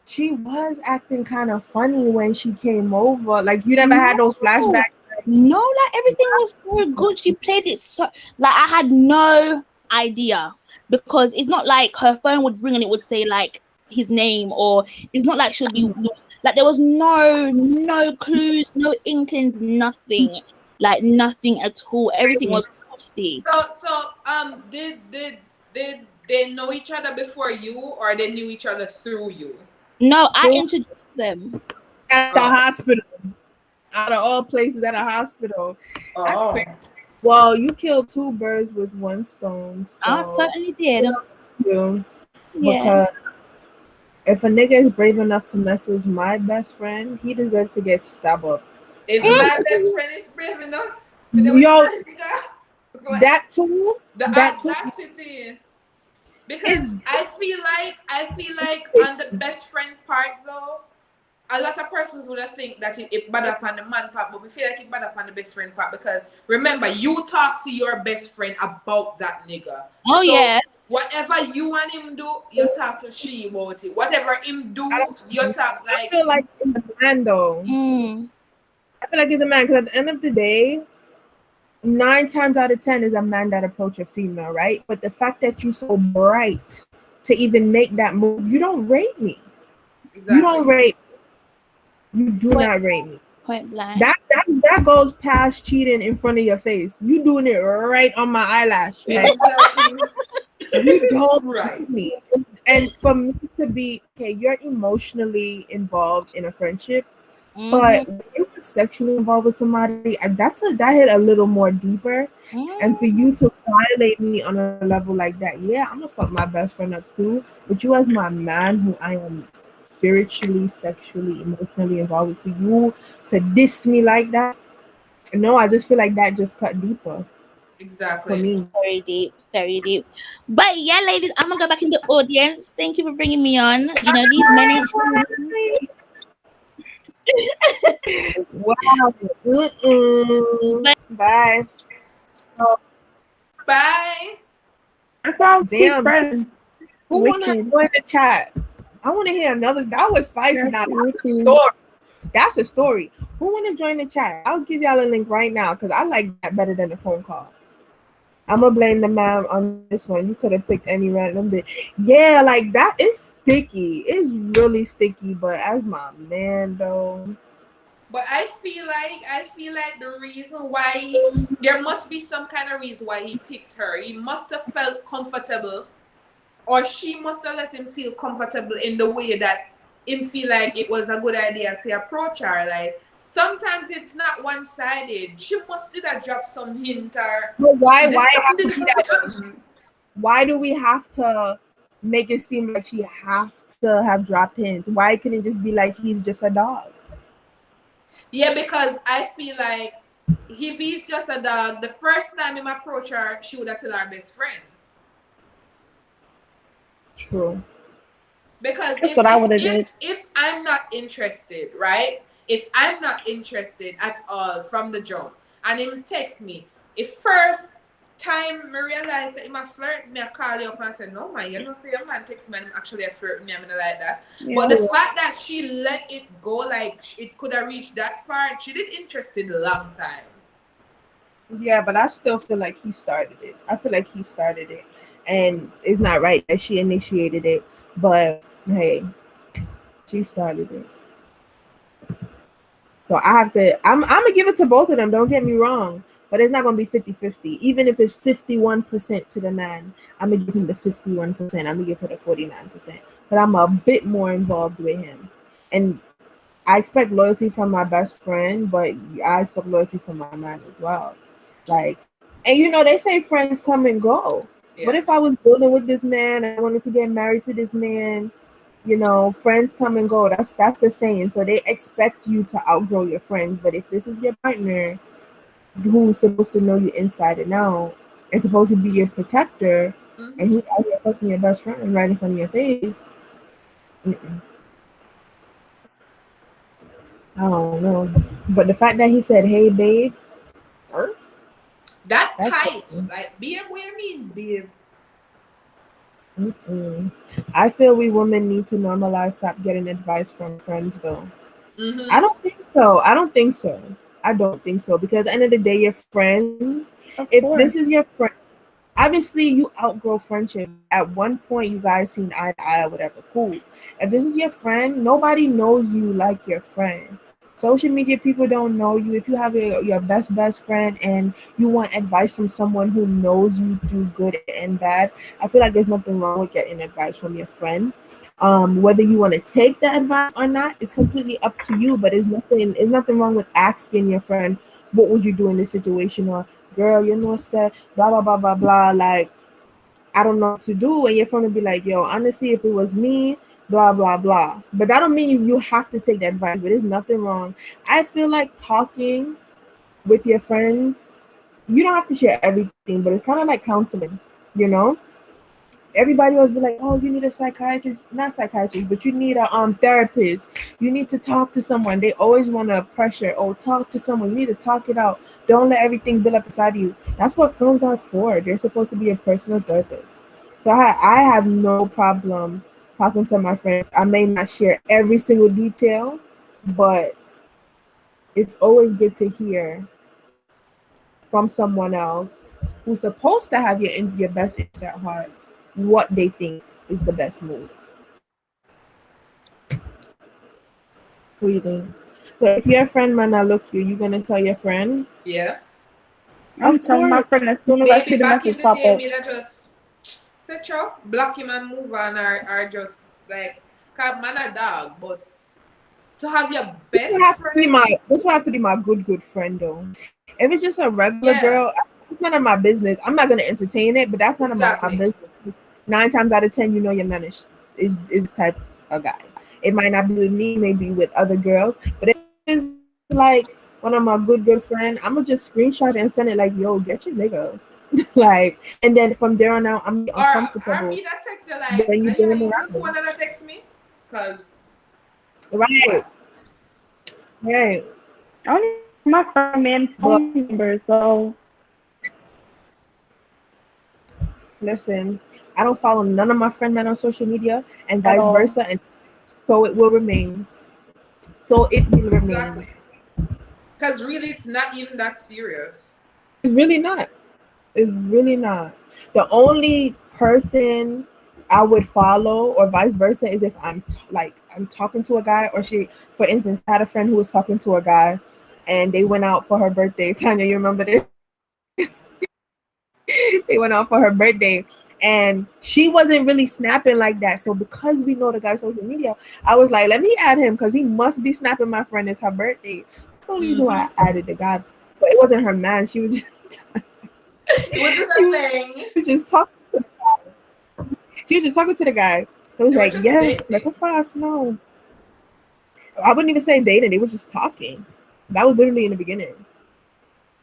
she was acting kind of funny when she came over. Like you never had those No. flashbacks. No, like everything was so good. She played it so like I had no idea, because it's not like her phone would ring and it would say like his name, or it's not like she'll be like there was no clues, no inklings, nothing. Like nothing at all. Everything was custody. Did they know each other before you, or they knew each other through you? No, I introduced them. At the Oh, hospital. Out of all places, at a hospital. That's oh. crazy. Well, you killed two birds with one stone. I So certainly did. you, Yeah. because if a nigga is brave enough to message my best friend, he deserves to get stabbed up. If I'm my best friend is brave enough for the with yo, that nigga, like, that too, the that too audacity. Because is I feel like on the best friend part though, a lot of persons would have think that it bad up on the man part, but we feel like it bad up on the best friend part, because remember, you talk to your best friend about that nigga. Oh So yeah. whatever you and him do, you talk to she about it. Whatever him do, you talk I like. feel like it's a man though. Mm. I feel like it's a man, because at the end of the day, 9 times out of 10 is a man that approach a female, right? But the fact that you so bright to even make that move, you don't rate me. Exactly. You don't rate. You do not rate me. Point blank. That goes past cheating in front of your face. You doing it right on my eyelash. Like, Exactly. you don't Right. rate me. And for me to be okay, you're emotionally involved in a friendship, but when you were sexually involved with somebody, that hit a little more deeper. And for you to violate me on a level like that, yeah, I'm gonna fuck my best friend up too. But you, as my man, who I am spiritually, sexually, emotionally involved with, for you to diss me like that, no, I just feel like that just cut deeper Exactly. for me. Very deep, very deep. But yeah, ladies, I'm gonna go back in the audience. Thank you for bringing me on. You know, these men ain't shit. Wow. Bye. So, Bye. That's all cute damn. friends. Who wanna Wicked. join the chat? I wanna hear another. That was spicy. That's Now that's a wicked. story. That's a story. Who wanna join the chat? I'll give y'all a link right now, because I like that better than a phone call. I'm gonna blame the man on this one. You could have picked any random bit. Yeah, like that is sticky. It's really sticky. But as my man though, But I feel like the reason why there must be some kind of reason why he picked her. He must have felt comfortable, or she must have let him feel comfortable in the way that him feel like it was a good idea to approach her. Like sometimes it's not one-sided. She must have dropped some hint or but why did have to something be that? Why do we have to make it seem like she have to have dropped hints? Why couldn't it just be like he's just a dog? Yeah, because I feel like if he's just a dog, the first time him approach her, she would have told her best friend. True. Because That's what I would have did. if I'm not interested, right? If I'm not interested at all from the jump, and him text me, if first time me realize that him a flirt, me I call you up and say, no man, you know say your man text me and him actually a flirt me, I mean like that. But the fact that she let it go, like it could have reached that far, she did interested a long time. Yeah, but I still feel like he started it. I feel like he started it. And it's not right that she initiated it. But hey, she started it. So I'm gonna give it to both of them, don't get me wrong. But it's not gonna be 50-50. Even if it's 51% to the man, I'm gonna give him the 51%. I'm gonna give her the 49%. But I'm a bit more involved with him. And I expect loyalty from my best friend, but I expect loyalty from my man as well. Like, and you know, they say friends come and go. Yeah. What if I was building with this man, I wanted to get married to this man, you know, friends come and go. That's the saying. So they expect you to outgrow your friends. But if this is your partner who's supposed to know you inside and out and supposed to be your protector, and he's out here fucking your best friend right in front of your face, I don't know. But the fact that he said, "Hey, babe," that's tight. Something. Like, babe, what do you mean, babe? I feel we women need to normalize stop getting advice from friends, though. I don't think so. I don't think so. Because at the end of the day, your friends, if this is your friend, obviously you outgrow friendship. At one point, you guys seen eye to eye or whatever. Cool. If this is your friend, nobody knows you like your friend. Social media people don't know you. If you have your best friend and you want advice from someone who knows you through good and bad, I feel like there's nothing wrong with getting advice from your friend. Whether you want to take the advice or not is completely up to you. But there's nothing wrong with asking your friend, what would you do in this situation? Or, girl, you know, said blah blah blah blah blah. Like, I don't know what to do, and your friend will be like, yo, honestly, if it was me, blah blah blah. But that don't mean you have to take the advice. But there's nothing wrong. I feel like talking with your friends, you don't have to share everything, but it's kind of like counseling, you know. Everybody always be like, oh, you need a psychiatrist, not psychiatrist, but you need a therapist. You need to talk to someone. They always want to pressure, oh, talk to someone. You need to talk it out. Don't let everything build up inside of you. That's what friends are for. They're supposed to be a personal therapist. So I have no problem talking to my friends. I may not share every single detail, but it's always good to hear from someone else who's supposed to have your best interest at heart what they think is the best move. What do you think? So if your friend might not look you're gonna tell your friend? Yeah. I'm telling my friend as soon as I see Maybe the back in message the pop day, up. me that just set you, block him and move on, or just like, cause man a dog, but to have your best friend. This will have to be my good friend though. If it's just a regular girl, it's none of my business. I'm not gonna entertain it, but that's none of my business. 9 times out of 10, you know your man is type of guy. It might not be with me, maybe with other girls, but if it's like one of my good friend, I'm gonna just screenshot it and send it like, yo, get your nigga. Like, and then from there on out, I'm uncomfortable. Or me that text you like, when you are you using the phone that text me? Cause right. I only my friend man's phone number, so listen, I don't follow none of my friend men on social media, and vice versa, and so it will remain. Exactly. Because really, it's not even that serious. It's really not. The only person I would follow, or vice versa, is if I'm talking to a guy, or for instance, I had a friend who was talking to a guy, and they went out for her birthday. Tanya, you remember this? They went out for her birthday, and she wasn't really snapping like that. So because we know the guy's social media, I was like, let me add him because he must be snapping my friend. It's her birthday. That's the only reason why I added the guy. But it wasn't her man. She was just it was just a thing. She was just talking to the guy. She was just talking to the guy. So it was like, yeah, dating. Like a fast, no. I wouldn't even say dating. They were just talking. That was literally in the beginning.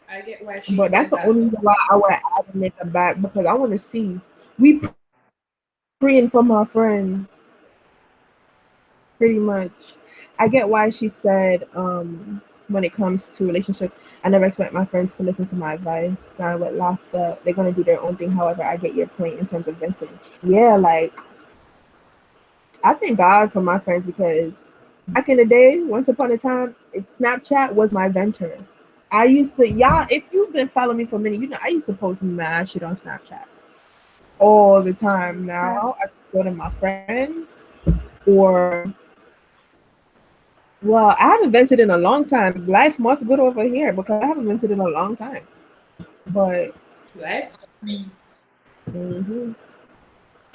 I get why she But that's the only reason why I would add him in the back, because I want to see. We praying for my friend. Pretty much. I get why she said when it comes to relationships. I never expect my friends to listen to my advice. Kind of with laughter. They're gonna do their own thing. However, I get your point in terms of venting. Yeah, like I thank God for my friends because back in the day, once upon a time, Snapchat was my venter. I used to, y'all, if you've been following me for a minute, you know I used to post mad shit on Snapchat all the time. Now I go to my friends or, well, I haven't vented in a long time. Life must go over here because I haven't vented in a long time. But Life sweet.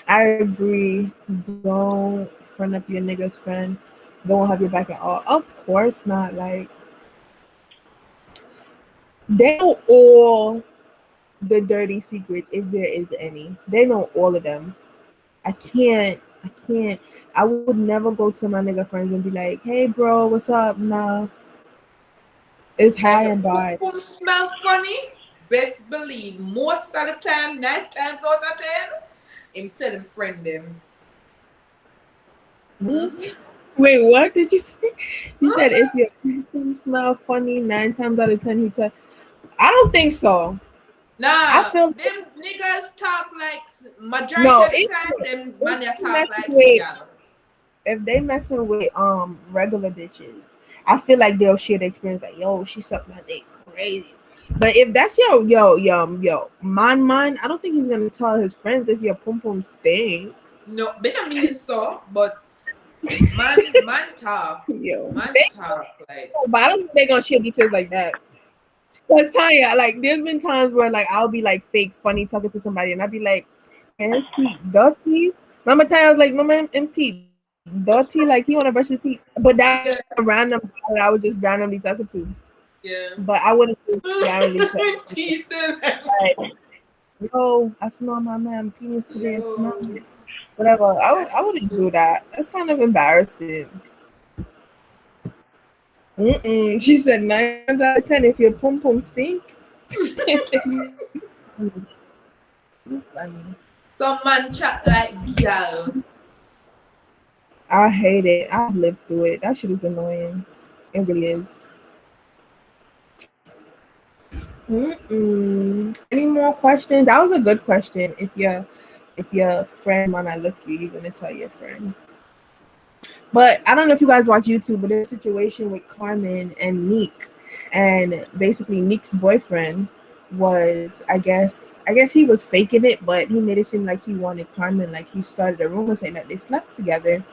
I agree. Don't friend up your nigga's friend. Don't have your back at all. Of course not. Like, they know all the dirty secrets if there is any. They know all of them. I can't. I would never go to my nigga friends and be like, "Hey, bro, what's up?" Nah, it's high and by. Boom smell funny. Best believe most of the time, 9 times out of 10, him tell him friend them. Wait, what did you say? You said if your perfume smell funny, 9 times out of 10 he tell. I don't think so. Nah, I feel them niggas talk like majority no. of the time. Them man talk like girl. If they messing with regular bitches, I feel like they'll share the experience. Like, yo, she sucked my dick crazy. But if that's yo, mine, I don't think he's gonna tell his friends if your pum pum stink. No, they don't mean so, but man talk. Yo, Man talk like. but I don't think they're gonna share details like that. Cause Tanya, like, there's been times where like I'll be like fake funny talking to somebody, and I'll be like, "Man, his teeth dirty." Mama Tanya was like, "Mama, him teeth dirty, like he wanna brush his teeth." But that's a random guy that I was just randomly talking to. Yeah. But I wouldn't just randomly talk. Teeth. Like, yo, I smell my man penis today. I smell it. Whatever. I wouldn't do that. That's kind of embarrassing. She said 9 times out of 10 if your pum pum stink. Funny. Some man chat like girl. I hate it. I've lived through it. That shit is annoying. It really is. Any more questions? That was a good question. If your friend wanna look you're gonna tell your friend. But I don't know if you guys watch YouTube, but there's a situation with Carmen and Neek, and basically Neek's boyfriend was, I guess he was faking it, but he made it seem like he wanted Carmen. Like, he started a rumor saying that they slept together,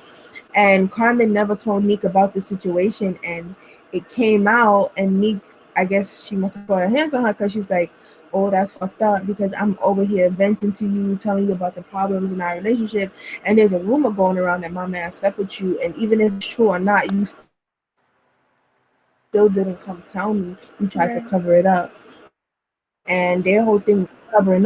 and Carmen never told Neek about the situation, and it came out, and Neek, I guess she must have put her hands on her because she's like, "Oh, that's fucked up because I'm over here venting to you, telling you about the problems in our relationship, and there's a rumor going around that my man slept with you, and even if it's true or not, you still didn't come tell me. You tried to cover it up." And their whole thing covering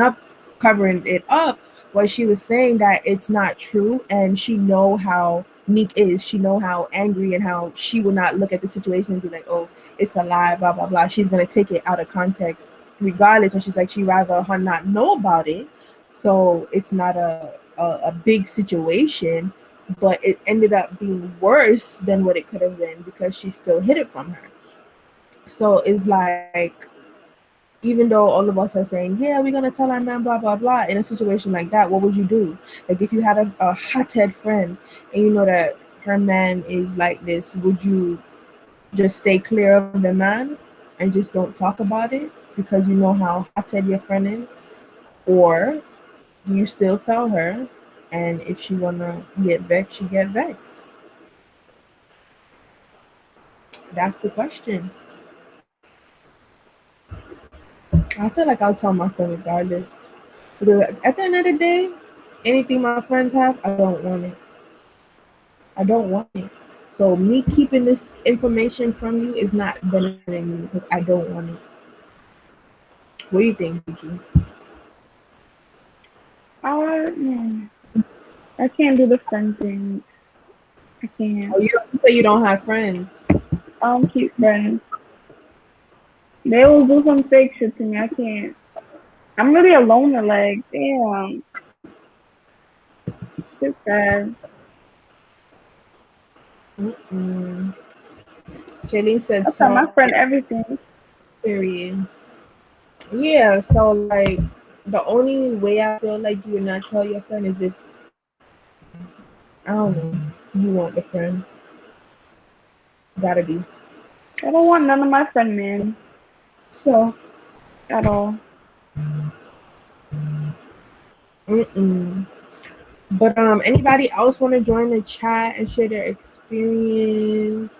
it up was she was saying that it's not true, and she know how Neek is. She know how angry and how she will not look at the situation and be like, "Oh, it's a lie, blah blah blah." She's gonna take it out of context regardless, and she's like, she rather her not know about it, so it's not a big situation, but it ended up being worse than what it could have been because she still hid it from her. So it's like, even though all of us are saying, "Yeah, we're gonna tell our man," blah blah blah, in a situation like that, what would you do? Like, if you had a hothead friend and you know that her man is like this, would you just stay clear of the man and just don't talk about it because you know how hothead your friend is? Or do you still tell her, and if she wanna get vexed, she get vexed? That's the question. I feel like I'll tell my friend regardless. Because at the end of the day, anything my friends have, I don't want it. I don't want it. So me keeping this information from you is not benefiting me because I don't want it. What do you think, Gigi? I can't do the friend thing. I can't. Oh, you say you don't have friends. I don't keep friends. They will do some fake shit to me. I can't. I'm really a loner. Like, damn. It's sad. Shailene said, I tell my tell friend everything. period. Yeah, so like the only way I feel like you would not tell your friend is if I don't know, you want the friend. Gotta be. I don't want none of my friend men So at all. But anybody else want to join the chat and share their experience?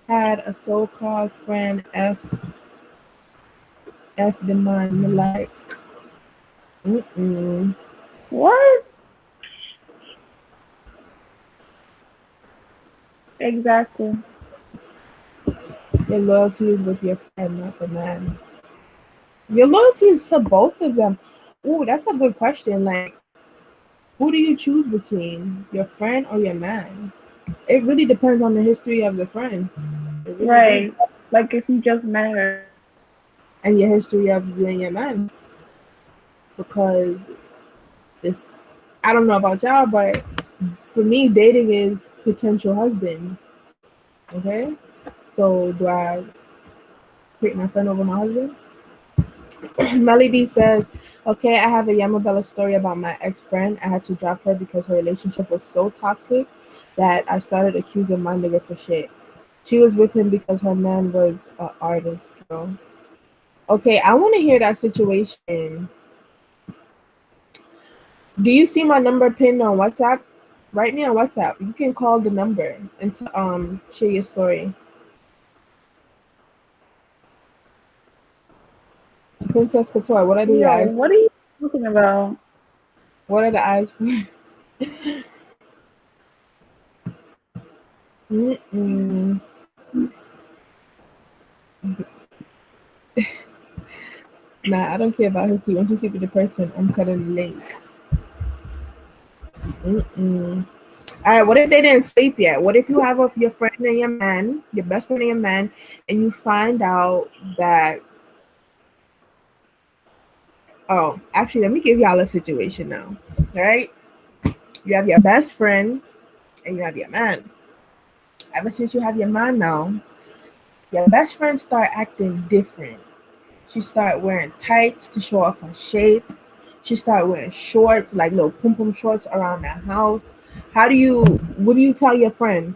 Had a so-called friend F the man like What? Exactly. Your loyalty is with your friend, not the man. Your loyalty is to both of them. Ooh, that's a good question. Like, who do you choose between, your friend or your man? It really depends on the history of the friend. It really Right. do. Like if you just met her. And your history of you and your man. Because it's, I don't know about y'all, but for me, dating is potential husband. Okay? So do I pick my friend over my husband? Melody says, okay, I have a YAMABELLA story about my ex-friend. I had to drop her because her relationship was so toxic that I started accusing my nigga for shit. She was with him because her man was an artist, bro. Okay, I want to hear that situation. Do you see my number pinned on WhatsApp? Write me on WhatsApp. You can call the number and share your story. Princess Couture, what are the Yo, eyes? what are you talking about? What are the eyes for? Nah, I don't care about her. Once you sleep with the person, I'm cutting the link. All right, what if they didn't sleep yet? What if you have your friend and your man, your best friend and your man, and you find out that, oh, actually, let me give y'all a situation now. All right? You have your best friend and you have your man. Ever since you have your man now, your best friend start acting different. She start wearing tights to show off her shape. She start wearing shorts, like little pum pum shorts around the house. What do you tell your friend?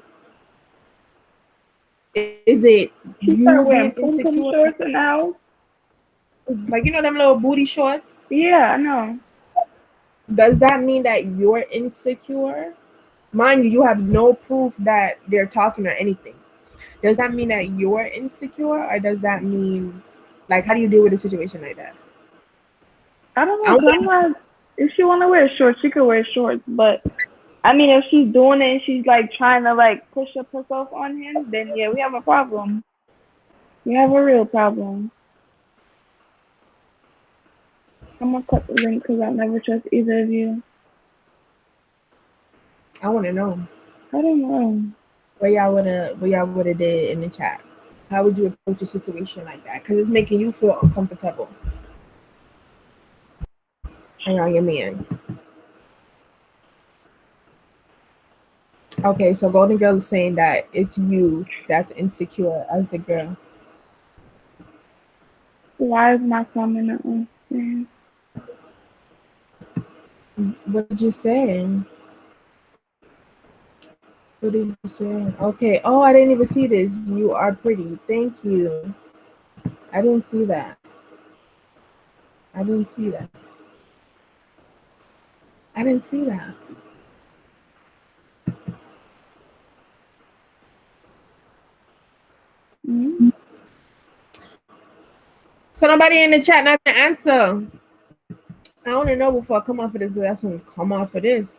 Is it She you started wearing being pom pom insecure? shorts in the house. Like, them little booty shorts? Yeah, I know. Does that mean that you're insecure? Mind you, you have no proof that they're talking or anything. Does that mean that you're insecure, or does that mean, like, how do you deal with a situation like that? I don't know, I cause I'm like, if she wanna wear shorts, she could wear shorts. But I mean, if she's doing it and she's like trying to like push up herself on him, then yeah, we have a problem. We have a real problem. I'm gonna cut the link because I never trust either of you. want to know I don't know. what y'all would have did in the chat. How would you approach a situation like that? Because it's making you feel uncomfortable around your man. Okay, so Golden Girl is saying that it's you that's insecure as the girl. Why is my comment not on? What did you say? What did you say? Okay. Oh, I didn't even see this. You are pretty. Thank you. I didn't see that. I didn't see that. I didn't see that. Mm-hmm. So nobody in the chat not to answer. I want to know before I come off of this, but that's when I come off of this.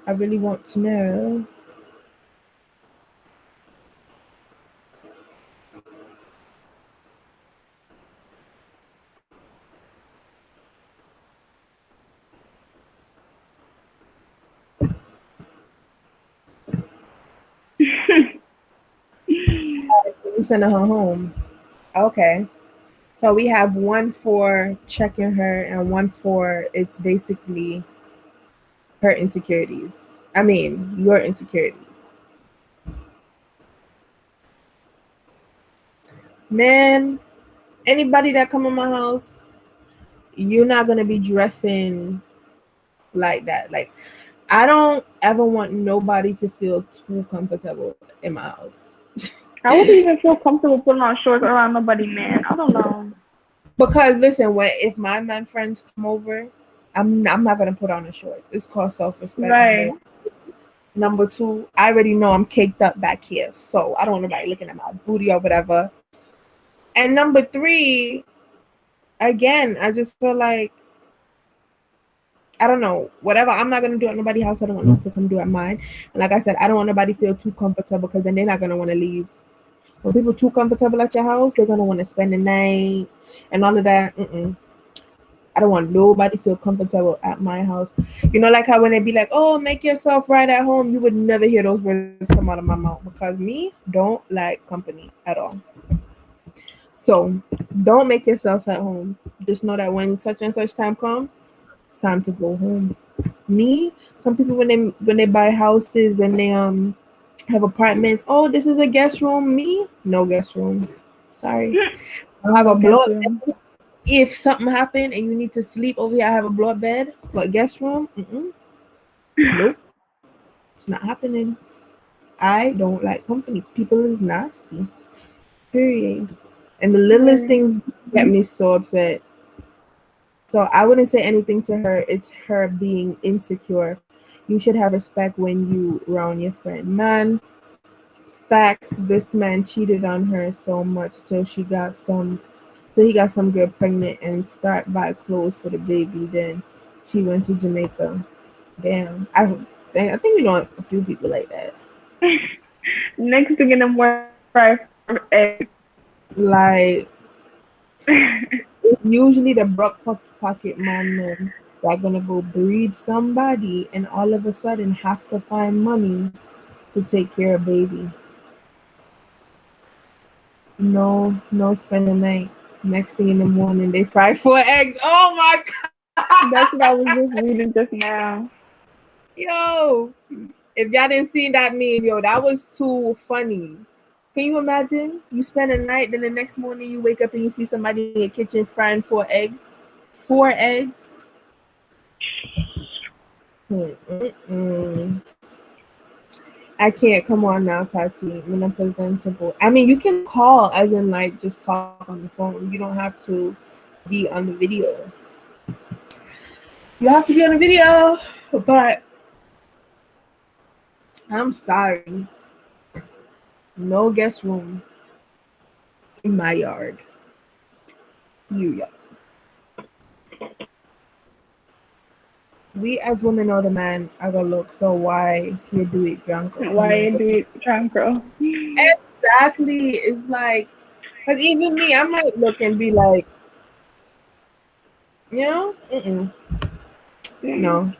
I really want to know. So we sending her home. Okay. So we have one for checking her and one for it's basically her insecurities. I mean, your insecurities. Man, anybody that come in my house, you're not gonna be dressing like that. Like, I don't ever want nobody to feel too comfortable in my house. I wouldn't even feel comfortable putting on shorts around nobody, man. I don't know. Because listen, if my man friends come over, I'm not gonna put on a short. It's called self respect. Right. Number two, I already know I'm caked up back here, so I don't want nobody looking at my booty or whatever. And number three, again, I just feel like I don't know, whatever I'm not gonna do at nobody's house, I don't want them to come do at mine. And like I said, I don't want nobody feel too comfortable because then they're not gonna want to leave. When people too comfortable at your house, they're gonna want to spend the night and all of that. I don't want nobody feel comfortable at my house. You know, like how when they be like, "Oh, make yourself right at home," you would never hear those words come out of my mouth because me don't like company at all. So don't make yourself at home. Just know that when such and such time come, it's time to go home. Me, some people when they buy houses and they have apartments. Oh, this is a guest room. Me, no guest room. Sorry, I have a blow up bed. If something happened and you need to sleep over here, I have a blow up bed. But guest room, nope, it's not happening. I don't like company. People is nasty. Period. And the littlest things get me so upset. So I wouldn't say anything to her. It's her being insecure. You should have respect when you around your friend. Man, facts, this man cheated on her so much till he got some girl pregnant and start buy clothes for the baby. Then she went to Jamaica. Damn. I think we know a few people like that. Next thing in the morning, fry for eggs. Like usually the broke pocket man men are gonna go breed somebody and all of a sudden have to find money to take care of baby. No spend the night. Next thing in the morning they fry 4 eggs. Oh my That's what I was just reading just now. yo. If y'all didn't see that meme, yo, that was too funny. Can you imagine? You spend a night, then the next morning you wake up and you see somebody in your kitchen frying 4 eggs. 4 eggs? I can't. Come on now, Tattie. When I'm presentable. I mean, you can call as in like just talk on the phone. You don't have to be on the video. You have to be on the video, but I'm sorry. No guest room in my yard. Yeah. We as women know the man are gonna look, so why you do it drunk? Why you do it drunk, girl? Exactly. It's like, because even me, I might look and be like, you know, no.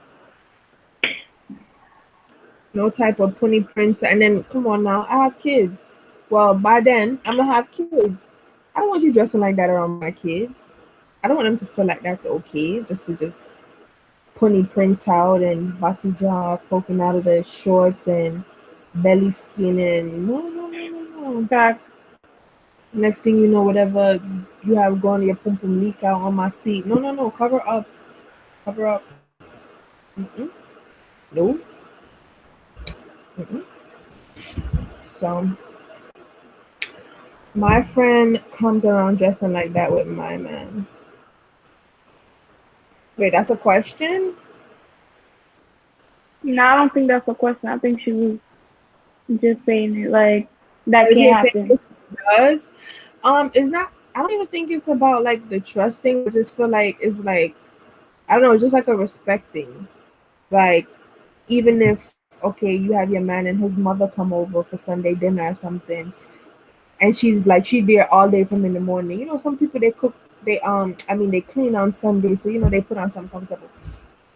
No type of punny print. And then, come on now, I have kids. Well, by then, I'm going to have kids. I don't want you dressing like that around my kids. I don't want them to feel like that's okay. Just punny print out and body jaw poking out of the shorts and belly skin. And no. Back. Next thing you know, whatever you have going, your pum pum leak out on my seat. No. Cover up. Cover up. No. So my friend comes around dressing like that with my man. Wait, that's a question? No, I don't think that's a question. I think she was just saying it like that Is he can't saying happen. it does? It's not. I don't even think it's about like the trust thing. I just feel like it's like I don't know. It's just like a respect thing. Like even if okay, you have your man and his mother come over for Sunday dinner or something, and she's there all day from in the morning. You know, some people they cook. They clean on Sunday, so they put on something comfortable.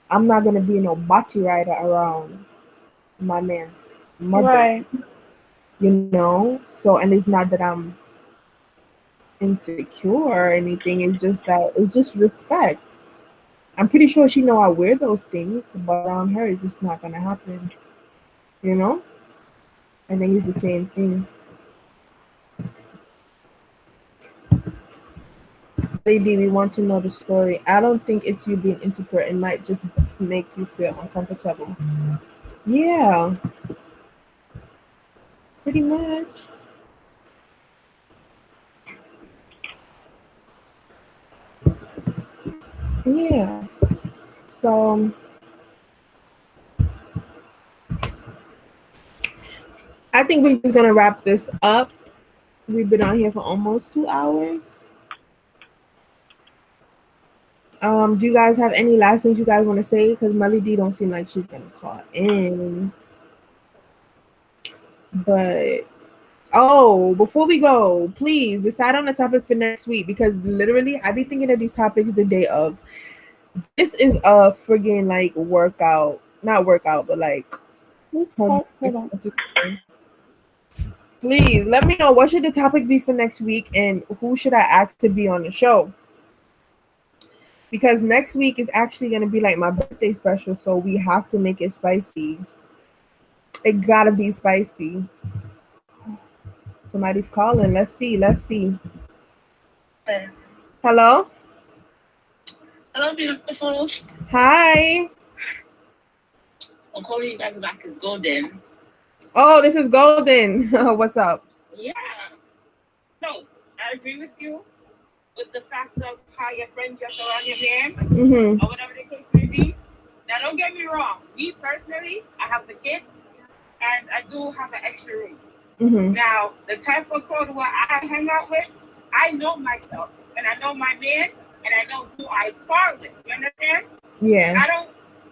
I'm not gonna be no body rider around my man's mother. Right. So and it's not that I'm insecure or anything. It's just that it's just respect. I'm pretty sure she know I wear those things, but around her it's just not gonna happen. I think it's the same thing. Lady, we want to know the story. I don't think it's you being insecure. It might just make you feel uncomfortable. Yeah, pretty much. Yeah. So I think we're just gonna wrap this up. We've been on here for almost 2 hours. Do you guys have any last things you guys want to say? Because Melody don't seem like she's gonna call in. But before we go, please decide on the topic for next week, because literally I be thinking of these topics the day of. This is a friggin' like workout, not workout, but like home. Please let me know what should the topic be for next week and who should I ask to be on the show. Because next week is actually gonna be like my birthday special, so we have to make it spicy. It gotta be spicy. Somebody's calling. Let's see. Hello? Hello, beautiful. Hi. I'm calling you guys back as Golden. Oh, this is Golden. What's up? Yeah. So, I agree with you with the fact of how your friends just around your man, Mm-hmm. or whatever the case may be. Now, don't get me wrong. Me, personally, I have the kids, and I do have an extra room. Mm-hmm. Now, the type of crowd where I hang out with, I know myself, and I know my man, and I know who I spar with. You understand? Yeah. I don't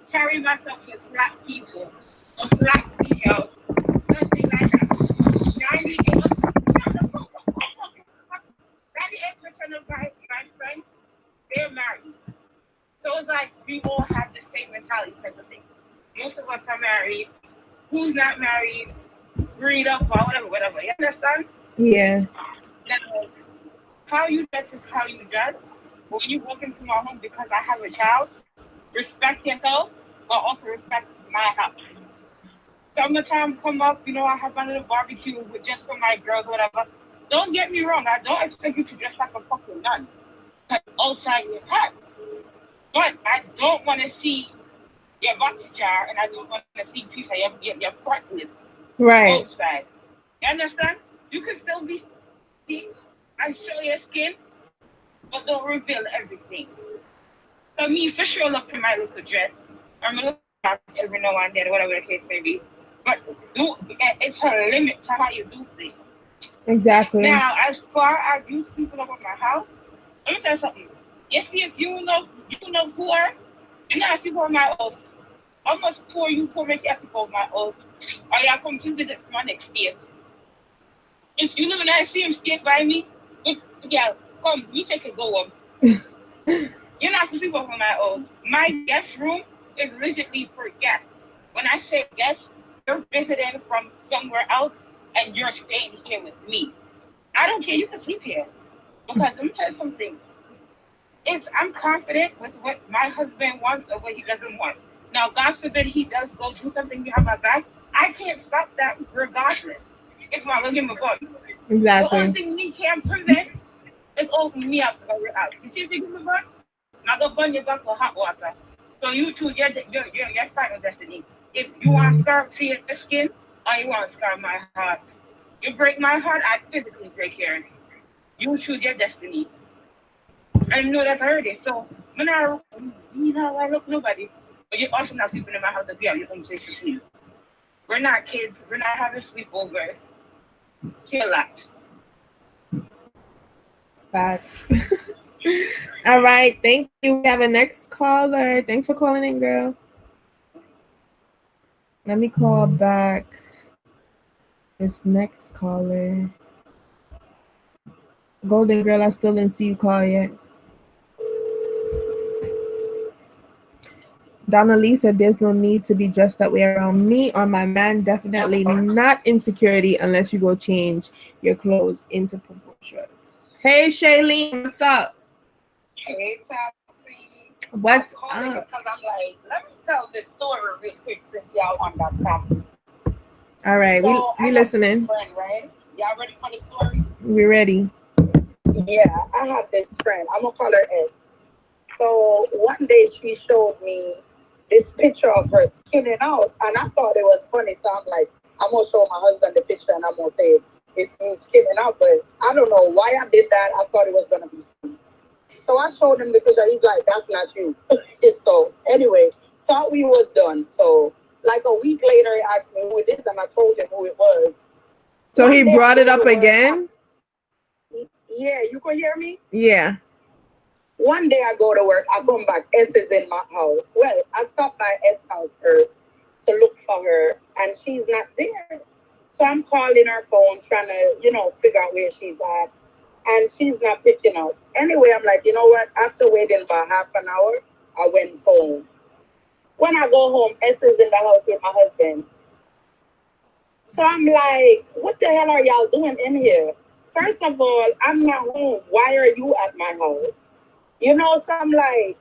carry myself to slap people or slap females, nothing like that. 98% of my friends, they're married. So it's like we all have the same mentality type of thing. Most of us are married. Who's not married? Read up or whatever. You understand? Yeah. Now, how you dress is how you dress. But when you walk into my home, because I have a child, respect yourself, but also respect my house. Summertime come up, I have my little barbecue with just for my girls, whatever. Don't get me wrong, I don't expect you to dress like a fucking nun. Because outside your hat. But I don't want to see your boxer jar, and I don't want to see piece of your front lip. Right. Outside. You understand? You can still be seen and show your skin, but don't reveal everything. So me, for sure, look to my little dress. I'm going to look at every now and then, whatever the case may be. But it's a limit to how you do things. Exactly. Now, as far as you sleeping over my house, let me tell you something. You see, if you know who are, you're not sleeping over my house. How much poor you poor make you sleep over my house? Or you come to visit my next state. If you live in that same state by me, yeah, come, you take a go home. You're not sleeping over my house. My guest room is legitimately for guests. When I say guests, you're visiting from somewhere else and you're staying here with me. I don't care, you can sleep here. Because let me tell you something. If I'm confident with what my husband wants or what he doesn't want. Now, God forbid he does go do something behind my back, I can't stop that regardless. It's not gonna give him a gun. Exactly. The only thing we can prevent is open me up to go out. You see if you give me a gun, I'm gonna burn your back with hot water. So you choose your final destiny. If you want to scar your skin or you want to scar my heart. You break my heart, I physically break yours. You choose your destiny. I know that already. So when I look nobody. But you're also not sleeping in my house if you have your own place to sleep. We're not kids. We're not having sleepovers. Chill out. Facts. All right. Thank you. We have a next caller. Thanks for calling in, girl. Let me call back this next caller. Golden girl, I still didn't see you call yet. Donna Lee said there's no need to be dressed that way around me or my man. Definitely not insecurity unless you go change your clothes into purple shirts. Hey, Shailene, what's up? Hey, Tattie. What's up? Because I'm like, let me tell this story real quick since y'all on that topic. All right, So we listening. Friend, right? Y'all ready for the story? We're ready. Yeah, I had this friend. I'm gonna call her S. So one day she showed me this picture of her skinning out, and I thought it was funny. So I'm like, I'm gonna show my husband the picture, and I'm gonna say it's me skinning out. But I don't know why I did that. I thought it was gonna be funny. So I showed him the picture. He's like, "That's not you." So anyway, thought we was done. So like a week later, he asked me who it is, and I told him who it was. So he One day I brought it go up to work. again? Yeah, you can hear me? Yeah. One day I go to work, I come back, S is in my house. Well, I stopped by S house first to look for her, and she's not there. So I'm calling her phone, trying to, figure out where she's at, and she's not picking up. Anyway, I'm like, you know what? After waiting for half an hour, I went home. When I go home, S is in the house with my husband. So I'm like, what the hell are y'all doing in here? First of all, I'm not home. Why are you at my house? So I'm like,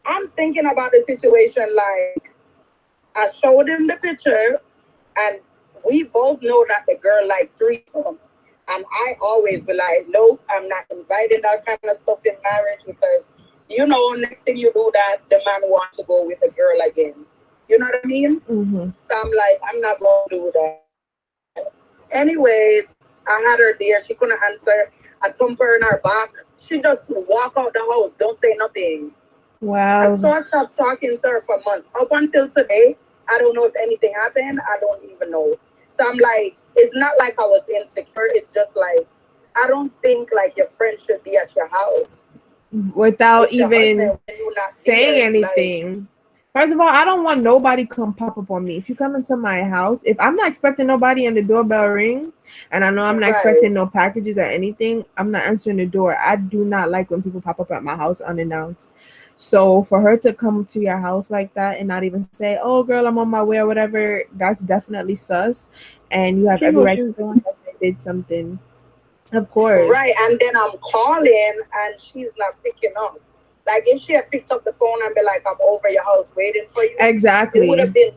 I'm thinking about the situation like I showed him the picture and we both know that the girl like threesome. And I always be like, nope, I'm not inviting that kind of stuff in marriage because, next thing you do that, the man wants to go with the girl again. You know what I mean? Mm-hmm. So I'm like, I'm not going to do that. Anyways, I had her there. She couldn't answer. I thumped her in her back. She just walk out the house. Don't say nothing. Wow. And so I stopped talking to her for months. Up until today, I don't know if anything happened. I don't even know. So I'm like, it's not like I was insecure. It's just like, I don't think like your friend should be at your house Without with your even husband when you're not saying there. anything. First of all, I don't want nobody come pop up on me. If you come into my house, if I'm not expecting nobody and the doorbell ring, and I know I'm not expecting no packages or anything, I'm not answering the door. I do not like when people pop up at my house unannounced. So for her to come to your house like that and not even say, "Oh, girl, I'm on my way" or whatever, that's definitely sus. And you have every right to think that they did something. Of course. Right, and then I'm calling and she's not picking up. Like if she had picked up the phone and be like, "I'm over your house waiting for you," exactly. It would have been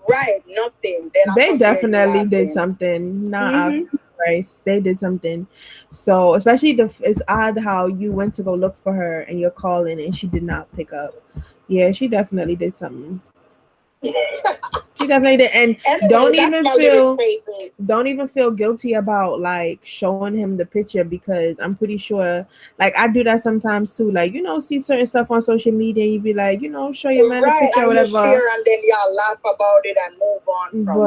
right, nothing. Then they definitely did something. Nah, Christ, they did something. So especially it's odd how you went to go look for her and you're calling and she did not pick up. Yeah, she definitely did something. She definitely did, and anyway, don't even feel guilty about like showing him the picture because I'm pretty sure, like I do that sometimes too. Like see certain stuff on social media, and you be like, show your man the picture or whatever. You share and then y'all laugh about it and move on from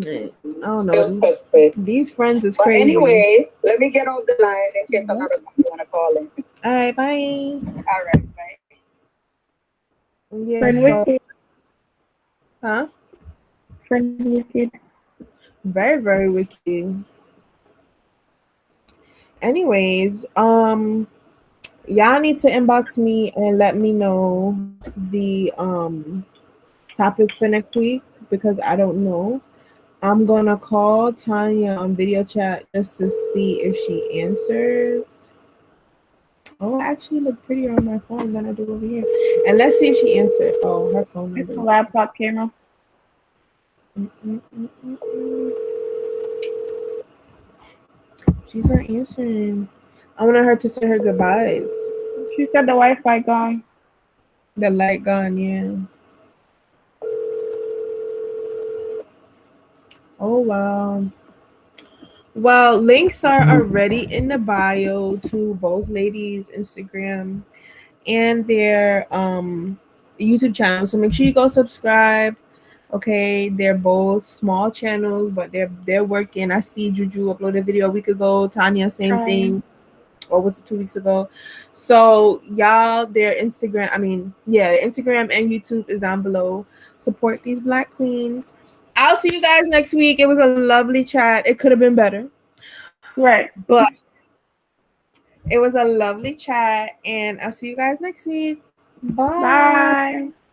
it. I don't know. These friends is crazy. Anyway, let me get off the line in case another one you want to call in. All right, bye. All right, bye. Yeah. Friend wicked. Huh? Friend wicked. Very, very wicked. Anyways, y'all need to inbox me and let me know the topic for next week because I don't know. I'm gonna call Tanya on video chat just to see if she answers. Oh, I actually look prettier on my phone than I do over here. And let's see if she answered. Oh, her phone number. It's a laptop camera. She's not answering. I wanted her to say her goodbyes. She said the Wi-Fi gone. The light gone, yeah. Oh, wow. Well, links are already in the bio to both ladies' Instagram and their YouTube channel. So make sure you go subscribe. Okay, they're both small channels, but they're working. I see Juju uploaded a video a week ago. Tanya, same thing. Or was it 2 weeks ago? So y'all, their Instagram and YouTube is down below. Support these Black queens. I'll see you guys next week. It was a lovely chat. It could have been better. Right. But it was a lovely chat, and I'll see you guys next week. Bye. Bye.